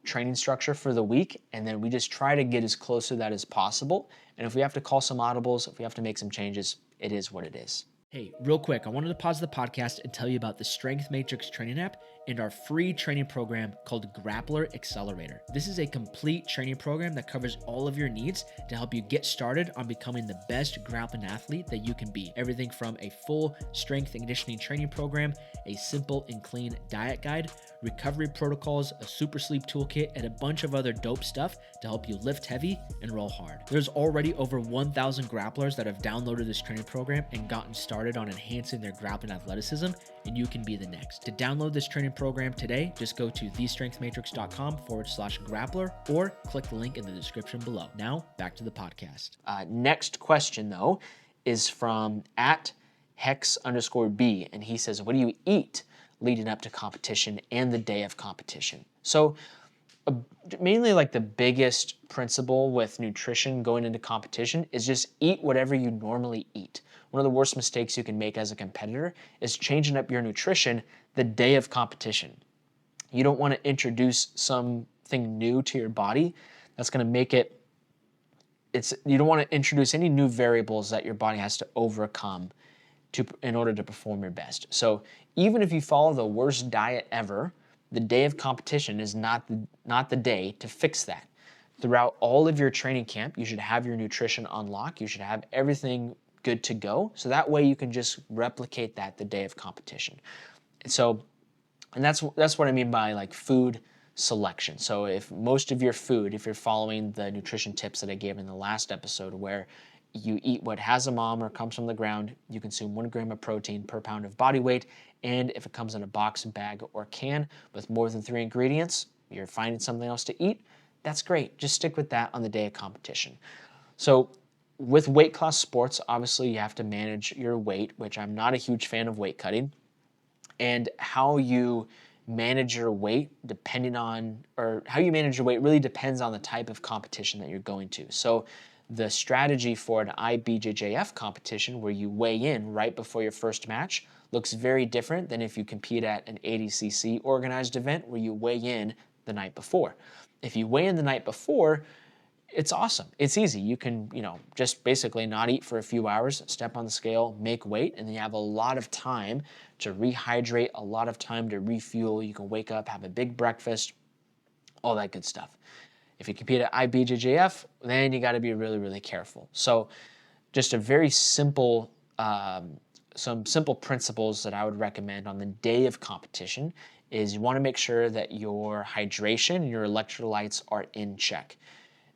training structure for the week, and then we just try to get as close to that as possible. And if we have to call some audibles, if we have to make some changes, it is what it is. Hey, real quick, I wanted to pause the podcast and tell you about the Strength Matrix training app and our free training program called Grappler Accelerator. This is a complete training program that covers all of your needs to help you get started on becoming the best grappling athlete that you can be. Everything from a full strength and conditioning training program, a simple and clean diet guide, recovery protocols, a super sleep toolkit, and a bunch of other dope stuff to help you lift heavy and roll hard. There's already over 1,000 grapplers that have downloaded this training program and gotten started on enhancing their grappling athleticism, and you can be the next. To download this training program today, just go to thestrengthmatrix.com/grappler or click the link in the description below. Now, back to the podcast. Next question, though, is from @hex_B, and he says, what do you eat leading up to competition and the day of competition? So mainly like the biggest principle with nutrition going into competition is just eat whatever you normally eat. One of the worst mistakes you can make as a competitor is changing up your nutrition the day of competition. You don't want to introduce something new to your body that's going to make it, you don't want to introduce any new variables that your body has to overcome in order to perform your best. So even if you follow the worst diet ever, the day of competition is not the day to fix that. Throughout all of your training camp, you should have your nutrition on lock. You should have everything good to go. So that way you can just replicate that the day of competition. And that's what I mean by like food selection. So if most of your food, if you're following the nutrition tips that I gave in the last episode where you eat what has a mom or comes from the ground, you consume 1 gram of protein per pound of body weight, and if it comes in a box, bag, or can with more than 3 ingredients, you're finding something else to eat, that's great. Just stick with that on the day of competition. So with weight class sports, obviously you have to manage your weight, which I'm not a huge fan of weight cutting. And how you manage your weight really depends on the type of competition that you're going to. So the strategy for an IBJJF competition where you weigh in right before your first match looks very different than if you compete at an ADCC organized event where you weigh in the night before. If you weigh in the night before, It's awesome. It's easy. You can, just basically not eat for a few hours, step on the scale, make weight, and then you have a lot of time to rehydrate, a lot of time to refuel. You can wake up, have a big breakfast, all that good stuff. If you compete at IBJJF, then you got to be really, really careful. So just a very simple, some simple principles that I would recommend on the day of competition is you want to make sure that your hydration and your electrolytes are in check.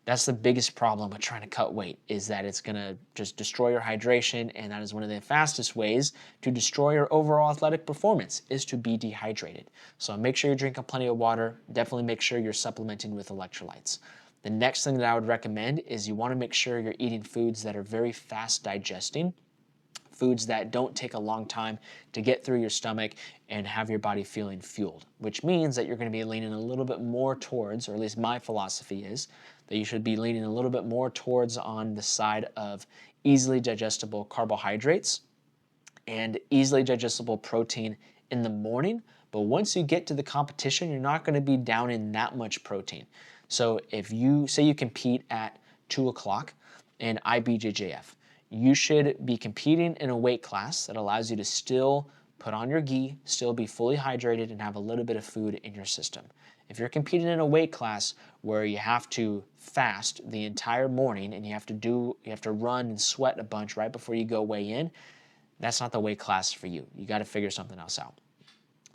That's the biggest problem with trying to cut weight, is that it's going to just destroy your hydration, and that is one of the fastest ways to destroy your overall athletic performance, is to be dehydrated. So make sure you're drinking plenty of water. Definitely make sure you're supplementing with electrolytes. The next thing that I would recommend is you want to make sure you're eating foods that are very fast digesting, foods that don't take a long time to get through your stomach and have your body feeling fueled, which means that you're going to be leaning a little bit more towards, or at least my philosophy is, that you should be leaning a little bit more towards on the side of easily digestible carbohydrates and easily digestible protein in the morning. But once you get to the competition, you're not going to be down in that much protein. So if you say you compete at 2 o'clock in IBJJF, you should be competing in a weight class that allows you to still put on your gi, still be fully hydrated, and have a little bit of food in your system. If you're competing in a weight class where you have to fast the entire morning and you have to run and sweat a bunch right before you go weigh in, that's not the weight class for you. You got to figure something else out.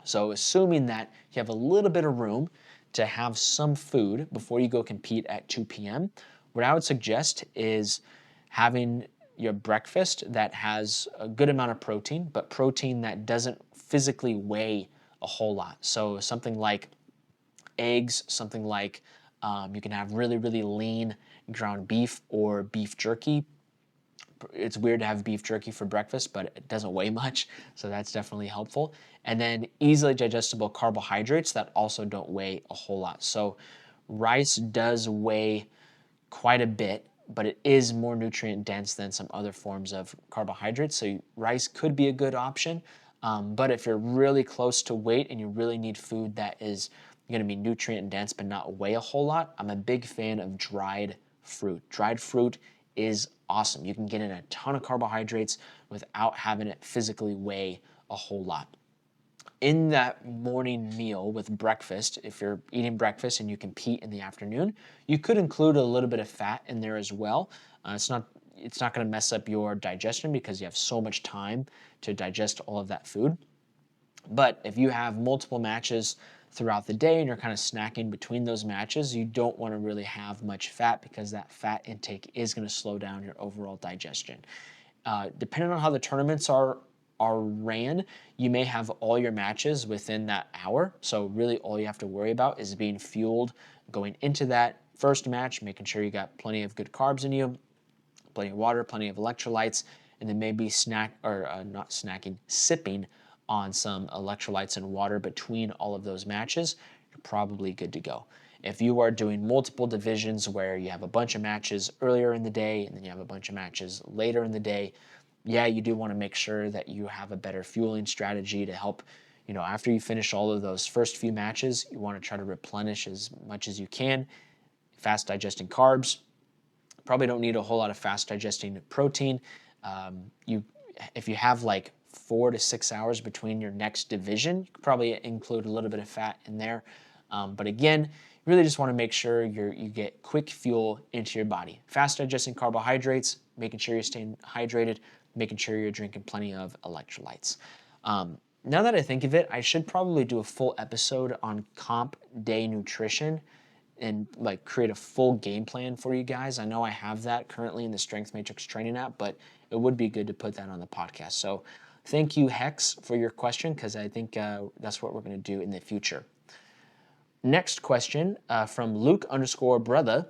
So assuming that you have a little bit of room to have some food before you go compete at 2 p.m., what I would suggest is having your breakfast that has a good amount of protein, but protein that doesn't physically weigh a whole lot. So something like eggs, something like you can have really, really lean ground beef or beef jerky. It's weird to have beef jerky for breakfast, but it doesn't weigh much, so that's definitely helpful. And then easily digestible carbohydrates that also don't weigh a whole lot. So rice does weigh quite a bit, but it is more nutrient dense than some other forms of carbohydrates. So rice could be a good option. But if you're really close to weight and you really need food that is going to be nutrient dense but not weigh a whole lot, I'm a big fan of dried fruit. Dried fruit is awesome. You can get in a ton of carbohydrates without having it physically weigh a whole lot. In that morning meal with breakfast, if you're eating breakfast and you compete in the afternoon, you could include a little bit of fat in there as well. It's not going to mess up your digestion because you have so much time to digest all of that food. But if you have multiple matches throughout the day and you're kind of snacking between those matches, you don't want to really have much fat because that fat intake is going to slow down your overall digestion. Depending on how the tournaments are ran, you may have all your matches within that hour. So really all you have to worry about is being fueled going into that first match, making sure you got plenty of good carbs in you, plenty of water, plenty of electrolytes, and then maybe sipping on some electrolytes and water between all of those matches. You're probably good to go. If you are doing multiple divisions where you have a bunch of matches earlier in the day and then you have a bunch of matches later in the day, yeah, you do want to make sure that you have a better fueling strategy to help, after you finish all of those first few matches, you want to try to replenish as much as you can. Fast digesting carbs. Probably don't need a whole lot of fast digesting protein. If you have like 4 to 6 hours between your next division, you could probably include a little bit of fat in there. But again, you really just want to make sure you get quick fuel into your body. Fast digesting carbohydrates, making sure you're staying hydrated, making sure you're drinking plenty of electrolytes. Now that I think of it, I should probably do a full episode on comp day nutrition and like create a full game plan for you guys. I know I have that currently in the Strength Matrix training app, but it would be good to put that on the podcast. So thank you, Hex, for your question, because I think that's what we're going to do in the future. Next question from Luke_brother.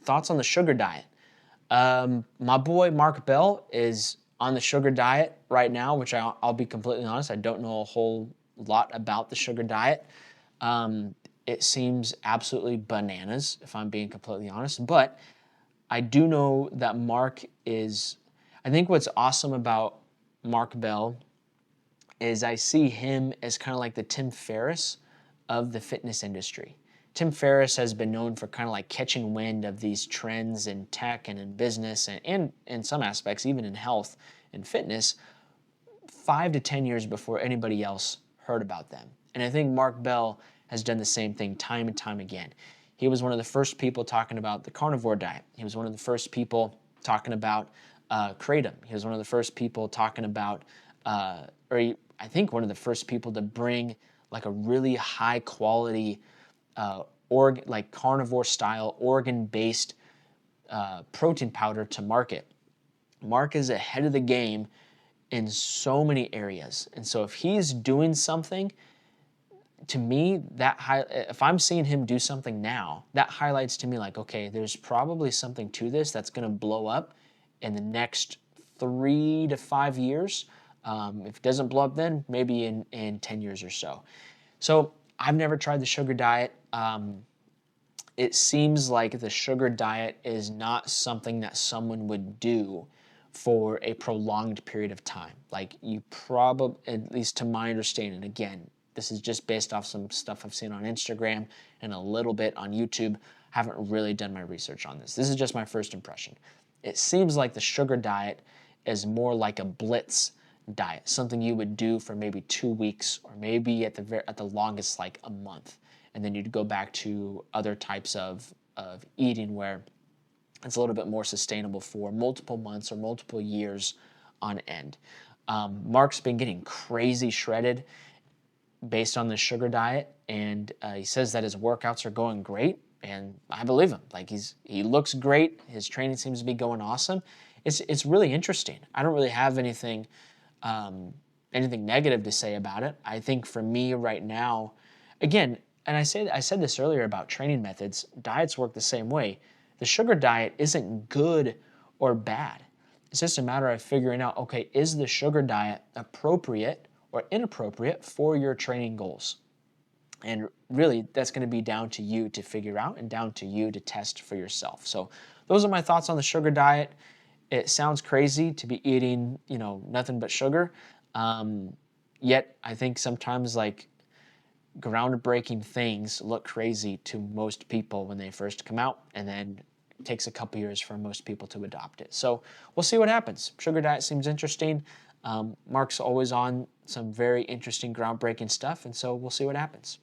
Thoughts on the sugar diet? My boy Mark Bell is on the sugar diet right now, which I'll be completely honest, I don't know a whole lot about the sugar diet. It seems absolutely bananas, if I'm being completely honest. But I do know that I think what's awesome about Mark Bell is I see him as kind of like the Tim Ferriss of the fitness industry. Tim Ferriss has been known for kind of like catching wind of these trends in tech and in business and in some aspects, even in health and fitness, 5 to 10 years before anybody else heard about them. And I think Mark Bell has done the same thing time and time again. He was one of the first people talking about the carnivore diet. He was one of the first people talking about kratom. He was one of the first people talking about, I think one of the first people to bring like a really high quality, like carnivore style, organ-based protein powder to market. Mark is ahead of the game in so many areas. And so if he's doing something, to me, if I'm seeing him do something now, that highlights to me like, okay, there's probably something to this that's going to blow up in the next 3 to 5 years. If it doesn't blow up then, maybe in 10 years or so. So I've never tried the sugar diet. It seems like the sugar diet is not something that someone would do for a prolonged period of time. Like you probably, at least to my understanding, again, this is just based off some stuff I've seen on Instagram and a little bit on YouTube. Haven't really done my research on this. This is just my first impression. It seems like the sugar diet is more like a blitz diet, something you would do for maybe 2 weeks or maybe at the longest like a month. And then you'd go back to other types of eating where it's a little bit more sustainable for multiple months or multiple years on end. Mark's been getting crazy shredded based on the sugar diet, and he says that his workouts are going great, and I believe him. Like he looks great. His training seems to be going awesome. It's really interesting. I don't really have anything negative to say about it. I think for me right now, again, and I said this earlier about training methods, diets work the same way. The sugar diet isn't good or bad. It's just a matter of figuring out, okay, is the sugar diet appropriate or inappropriate for your training goals? And really, that's going to be down to you to figure out and down to you to test for yourself. So those are my thoughts on the sugar diet. It sounds crazy to be eating, nothing but sugar. Yet I think sometimes like groundbreaking things look crazy to most people when they first come out, and then it takes a couple years for most people to adopt it. So we'll see what happens. Sugar diet seems interesting. Mark's always on some very interesting, groundbreaking stuff, and so we'll see what happens.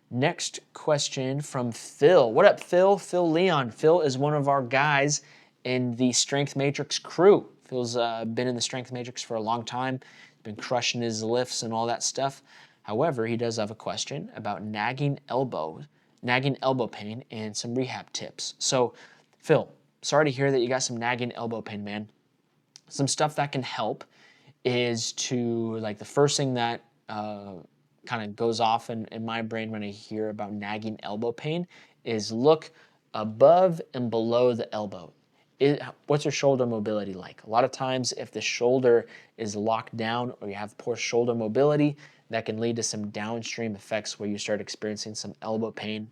Next question from Phil. What up, Phil? Phil Leon. Phil is one of our guys in the Strength Matrix crew. Phil's been in the Strength Matrix for a long time, been crushing his lifts and all that stuff. However, he does have a question about nagging elbow pain and some rehab tips. So, Phil, sorry to hear that you got some nagging elbow pain, man. Some stuff that can help is to, like, the first thing that kind of goes off in my brain when I hear about nagging elbow pain is look above and below the elbow. What's your shoulder mobility like? A lot of times if the shoulder is locked down or you have poor shoulder mobility, that can lead to some downstream effects where you start experiencing some elbow pain.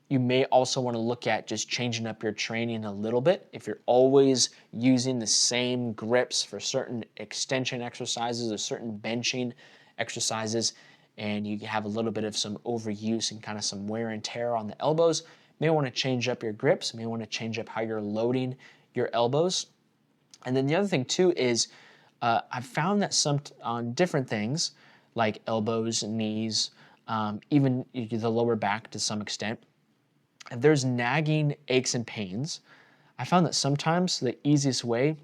You may also want to look at just changing up your training a little bit. If you're always using the same grips for certain extension exercises or certain benching exercises, and you have a little bit of some overuse and kind of some wear and tear on the elbows, you may want to change up your grips, you may want to change up how you're loading your elbows. And then the other thing too is I've found that on different things like elbows, knees, even the lower back to some extent, if there's nagging aches and pains, I found that sometimes the easiest way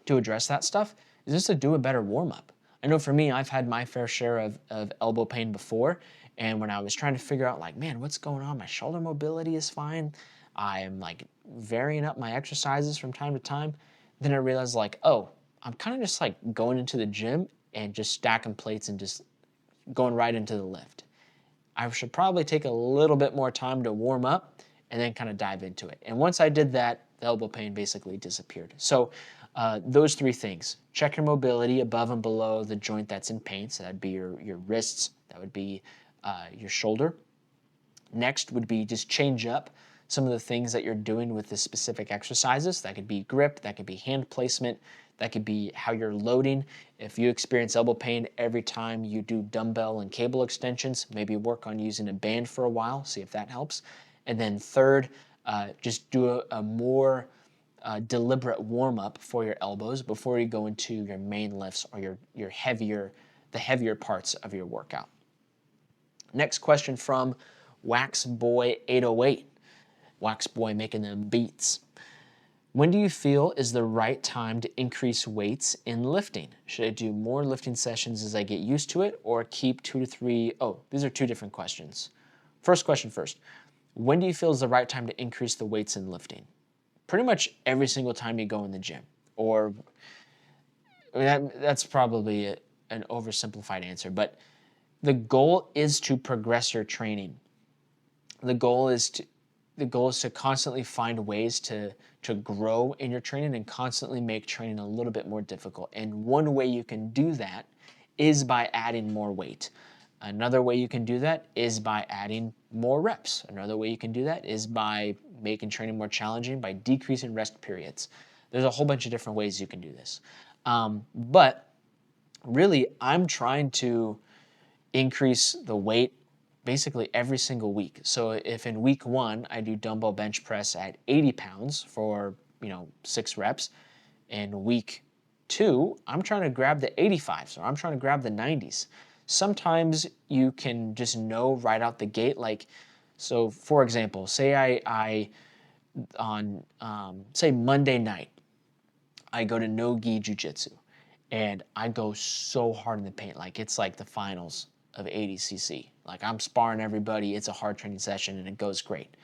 to address that stuff is just to do a better warm-up. I know for me, I've had my fair share of elbow pain before, and when I was trying to figure out like, man, what's going on? My shoulder mobility is fine. I'm like varying up my exercises from time to time. Then I realized like, oh, I'm kind of just like going into the gym and just stacking plates and just going right into the lift. I should probably take a little bit more time to warm up and then kind of dive into it. And once I did that, the elbow pain basically disappeared. So those three things: check your mobility above and below the joint that's in pain. So that'd be your wrists, that would be your shoulder. Next would be just change up some of the things that you're doing with the specific exercises. That could be grip, that could be hand placement, That could be how you're loading. If you experience elbow pain every time you do dumbbell and cable extensions, maybe work on using a band for a while, see if that helps. And then third, just do a more deliberate warm-up for your elbows before you go into your main lifts or the heavier parts of your workout. Next question from Waxboy808. Waxboy making them beats. When do you feel is the right time to increase weights in lifting? Should I do more lifting sessions as I get used to it, or keep 2 to 3? Oh, these are two different questions. First question first. When do you feel is the right time to increase the weights in lifting? Pretty much every single time you go in the gym. Or that's probably an oversimplified answer, but the goal is to progress your training. The goal is to constantly find ways to grow in your training and constantly make training a little bit more difficult. And one way you can do that is by adding more weight. Another way you can do that is by adding more reps. Another way you can do that is by making training more challenging, by decreasing rest periods. There's a whole bunch of different ways you can do this. But really, I'm trying to increase the weight basically every single week. So if in week 1 I do dumbbell bench press at 80 pounds for 6 reps, in week 2 I'm trying to grab the 85s, or I'm trying to grab the 90s. Sometimes you can just know right out the gate, like, so for example, say I on say Monday night I go to no-gi jiu-jitsu and I go so hard in the paint, like it's like the finals of 80cc. Like I'm sparring everybody, it's a hard training session and it goes great.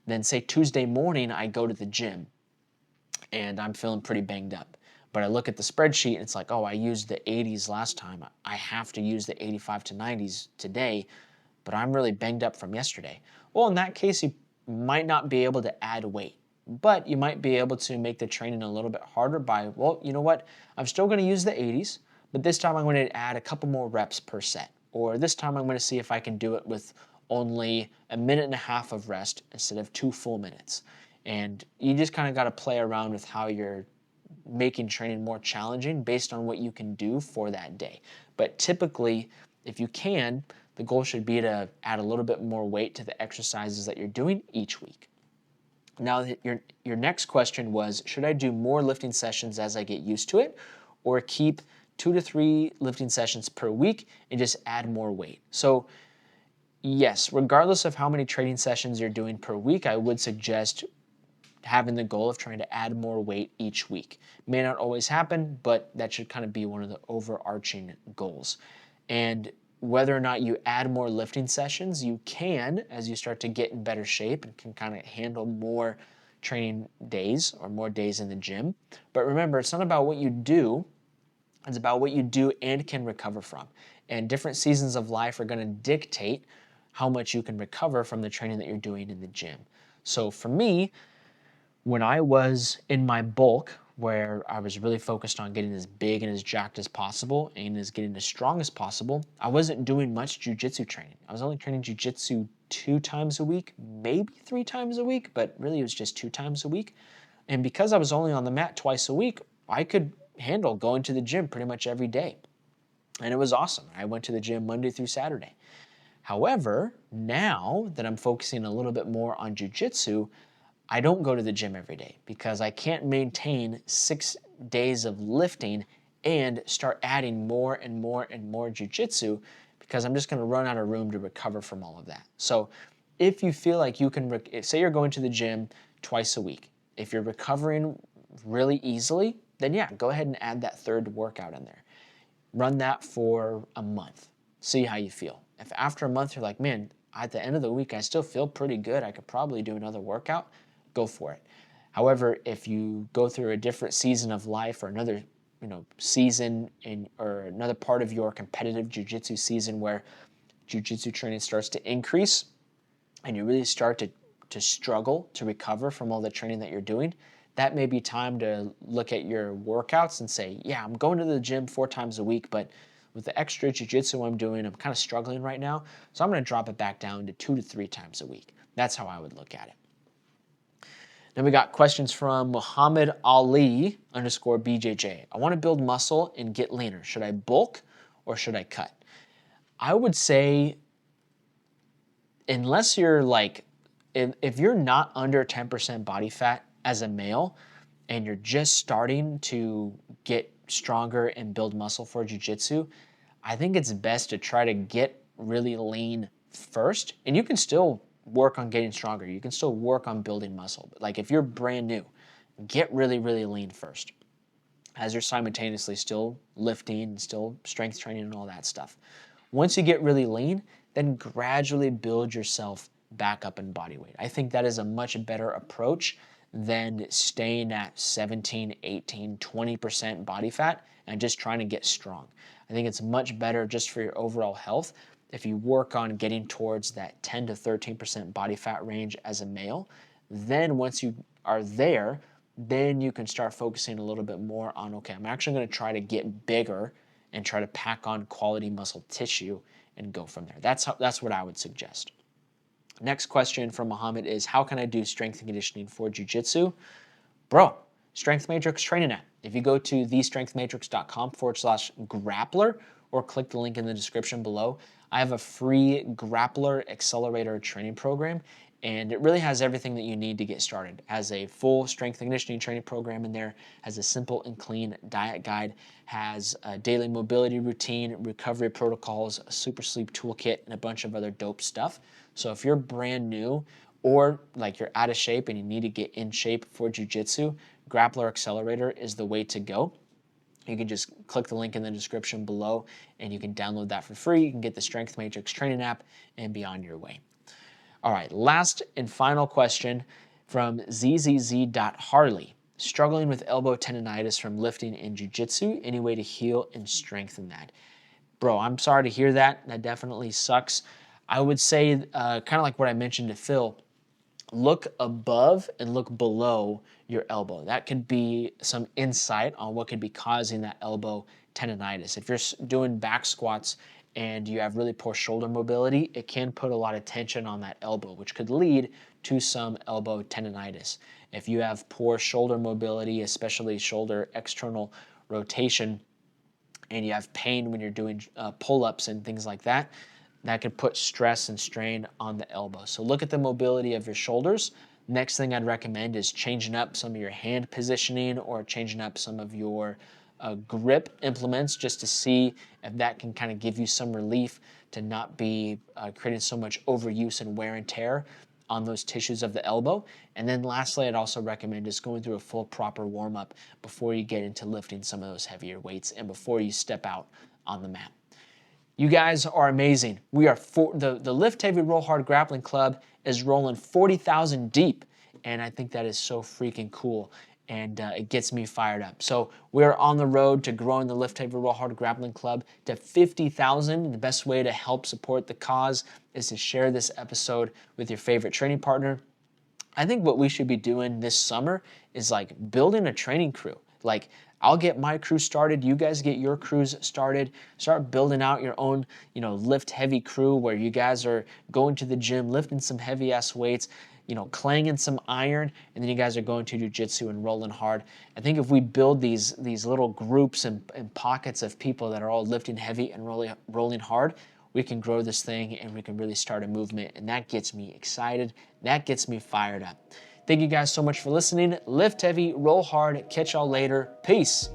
Then say Tuesday morning I go to the gym and I'm feeling pretty banged up. But I look at the spreadsheet and it's like, oh, I used the 80s last time. I have to use the 85 to 90s today, but I'm really banged up from yesterday. Well, in that case, you might not be able to add weight, but you might be able to make the training a little bit harder by, well, you know what? I'm still going to use the 80s, but this time I'm going to add a couple more reps per set. Or this time I'm going to see if I can do it with only a minute and a half of rest instead of 2 full minutes. And you just kind of got to play around with how you're making training more challenging based on what you can do for that day. But typically, if you can, the goal should be to add a little bit more weight to the exercises that you're doing each week. Now, your next question was, should I do more lifting sessions as I get used to it, or keep 2 to 3 lifting sessions per week and just add more weight? So yes, regardless of how many training sessions you're doing per week, I would suggest having the goal of trying to add more weight each week. May not always happen, but that should kind of be one of the overarching goals. And whether or not you add more lifting sessions, you can, as you start to get in better shape and can kind of handle more training days or more days in the gym. But remember, it's not about what you do, it's about what you do and can recover from. And different seasons of life are going to dictate how much you can recover from the training that you're doing in the gym. So for me, when I was in my bulk, where I was really focused on getting as big and as jacked as possible and as getting as strong as possible, I wasn't doing much jiu-jitsu training. I was only training jiu-jitsu 2 times a week, maybe 3 times a week, but really it was just 2 times a week. And because I was only on the mat twice a week, I could handle going to the gym pretty much every day. And it was awesome. I went to the gym Monday through Saturday. However, now that I'm focusing a little bit more on jiu-jitsu, I don't go to the gym every day because I can't maintain 6 days of lifting and start adding more and more and more jiu-jitsu because I'm just going to run out of room to recover from all of that. So if you feel like you can, say you're going to the gym twice a week, if you're recovering really easily, then yeah, go ahead and add that 3rd workout in there. Run that for a month. See how you feel. If after a month you're like, man, at the end of the week I still feel pretty good, I could probably do another workout, go for it. However, if you go through a different season of life or another season or another part of your competitive jiu-jitsu season where jiu-jitsu training starts to increase and you really start to struggle to recover from all the training that you're doing, that may be time to look at your workouts and say, yeah, I'm going to the gym 4 times a week, but with the extra jiu-jitsu I'm doing, I'm kind of struggling right now, so I'm going to drop it back down to 2 to 3 times a week. That's how I would look at it. Then we got questions from Muhammad Ali _ BJJ. I want to build muscle and get leaner. Should I bulk or should I cut? I would say, unless you're like, if you're not under 10% body fat as a male and you're just starting to get stronger and build muscle for jiu-jitsu, I think it's best to try to get really lean first. And you can still work on getting stronger. You can still work on building muscle. But like if you're brand new, get really, really lean first as you're simultaneously still lifting and still strength training and all that stuff. Once you get really lean, then gradually build yourself back up in body weight. I think that is a much better approach than staying at 17, 18, 20% body fat and just trying to get strong. I think it's much better just for your overall health if you work on getting towards that 10 to 13% body fat range as a male. Then once you are there, then you can start focusing a little bit more on, okay, I'm actually going to try to get bigger and try to pack on quality muscle tissue and go from there. That's what I would suggest. Next question from Muhammad is, how can I do strength and conditioning for jiu-jitsu? Bro, Strength Matrix Training app. If you go to thestrengthmatrix.com/grappler or click the link in the description below, I have a free Grappler Accelerator training program, and it really has everything that you need to get started. It has a full strength and conditioning training program in there, has a simple and clean diet guide, has a daily mobility routine, recovery protocols, a super sleep toolkit, and a bunch of other dope stuff. So if you're brand new or like you're out of shape and you need to get in shape for jiu-jitsu, Grappler Accelerator is the way to go. You can just click the link in the description below and you can download that for free. You can get the Strength Matrix Training app and be on your way. All right, last and final question from zzz.harley. Struggling with elbow tendonitis from lifting in jiu-jitsu. Any way to heal and strengthen that? Bro, I'm sorry to hear that. That definitely sucks. I would say, kind of like what I mentioned to Phil, look above and look below your elbow. That could be some insight on what could be causing that elbow tendonitis. If you're doing back squats and you have really poor shoulder mobility, it can put a lot of tension on that elbow, which could lead to some elbow tendonitis. If you have poor shoulder mobility, especially shoulder external rotation, and you have pain when you're doing pull-ups and things like that, that could put stress and strain on the elbow. So look at the mobility of your shoulders. Next thing I'd recommend is changing up some of your hand positioning or changing up some of your grip implements just to see if that can kind of give you some relief to not be creating so much overuse and wear and tear on those tissues of the elbow. And then lastly, I'd also recommend just going through a full proper warm-up before you get into lifting some of those heavier weights and before you step out on the mat. You guys are amazing. We are the Lift Heavy Roll Hard Grappling Club is rolling 40,000 deep, and I think that is so freaking cool, and it gets me fired up. So we're on the road to growing the Lift Heavy Roll Hard Grappling Club to 50,000. The best way to help support the cause is to share this episode with your favorite training partner. I think what we should be doing this summer is like building a training crew. Like, I'll get my crew started, you guys get your crews started, start building out your own, lift heavy crew where you guys are going to the gym, lifting some heavy ass weights, clanging some iron, and then you guys are going to jiu-jitsu and rolling hard. I think if we build these little groups and pockets of people that are all lifting heavy and rolling hard, we can grow this thing and we can really start a movement, and that gets me excited. That gets me fired up. Thank you guys so much for listening. Lift heavy, roll hard. Catch y'all later. Peace.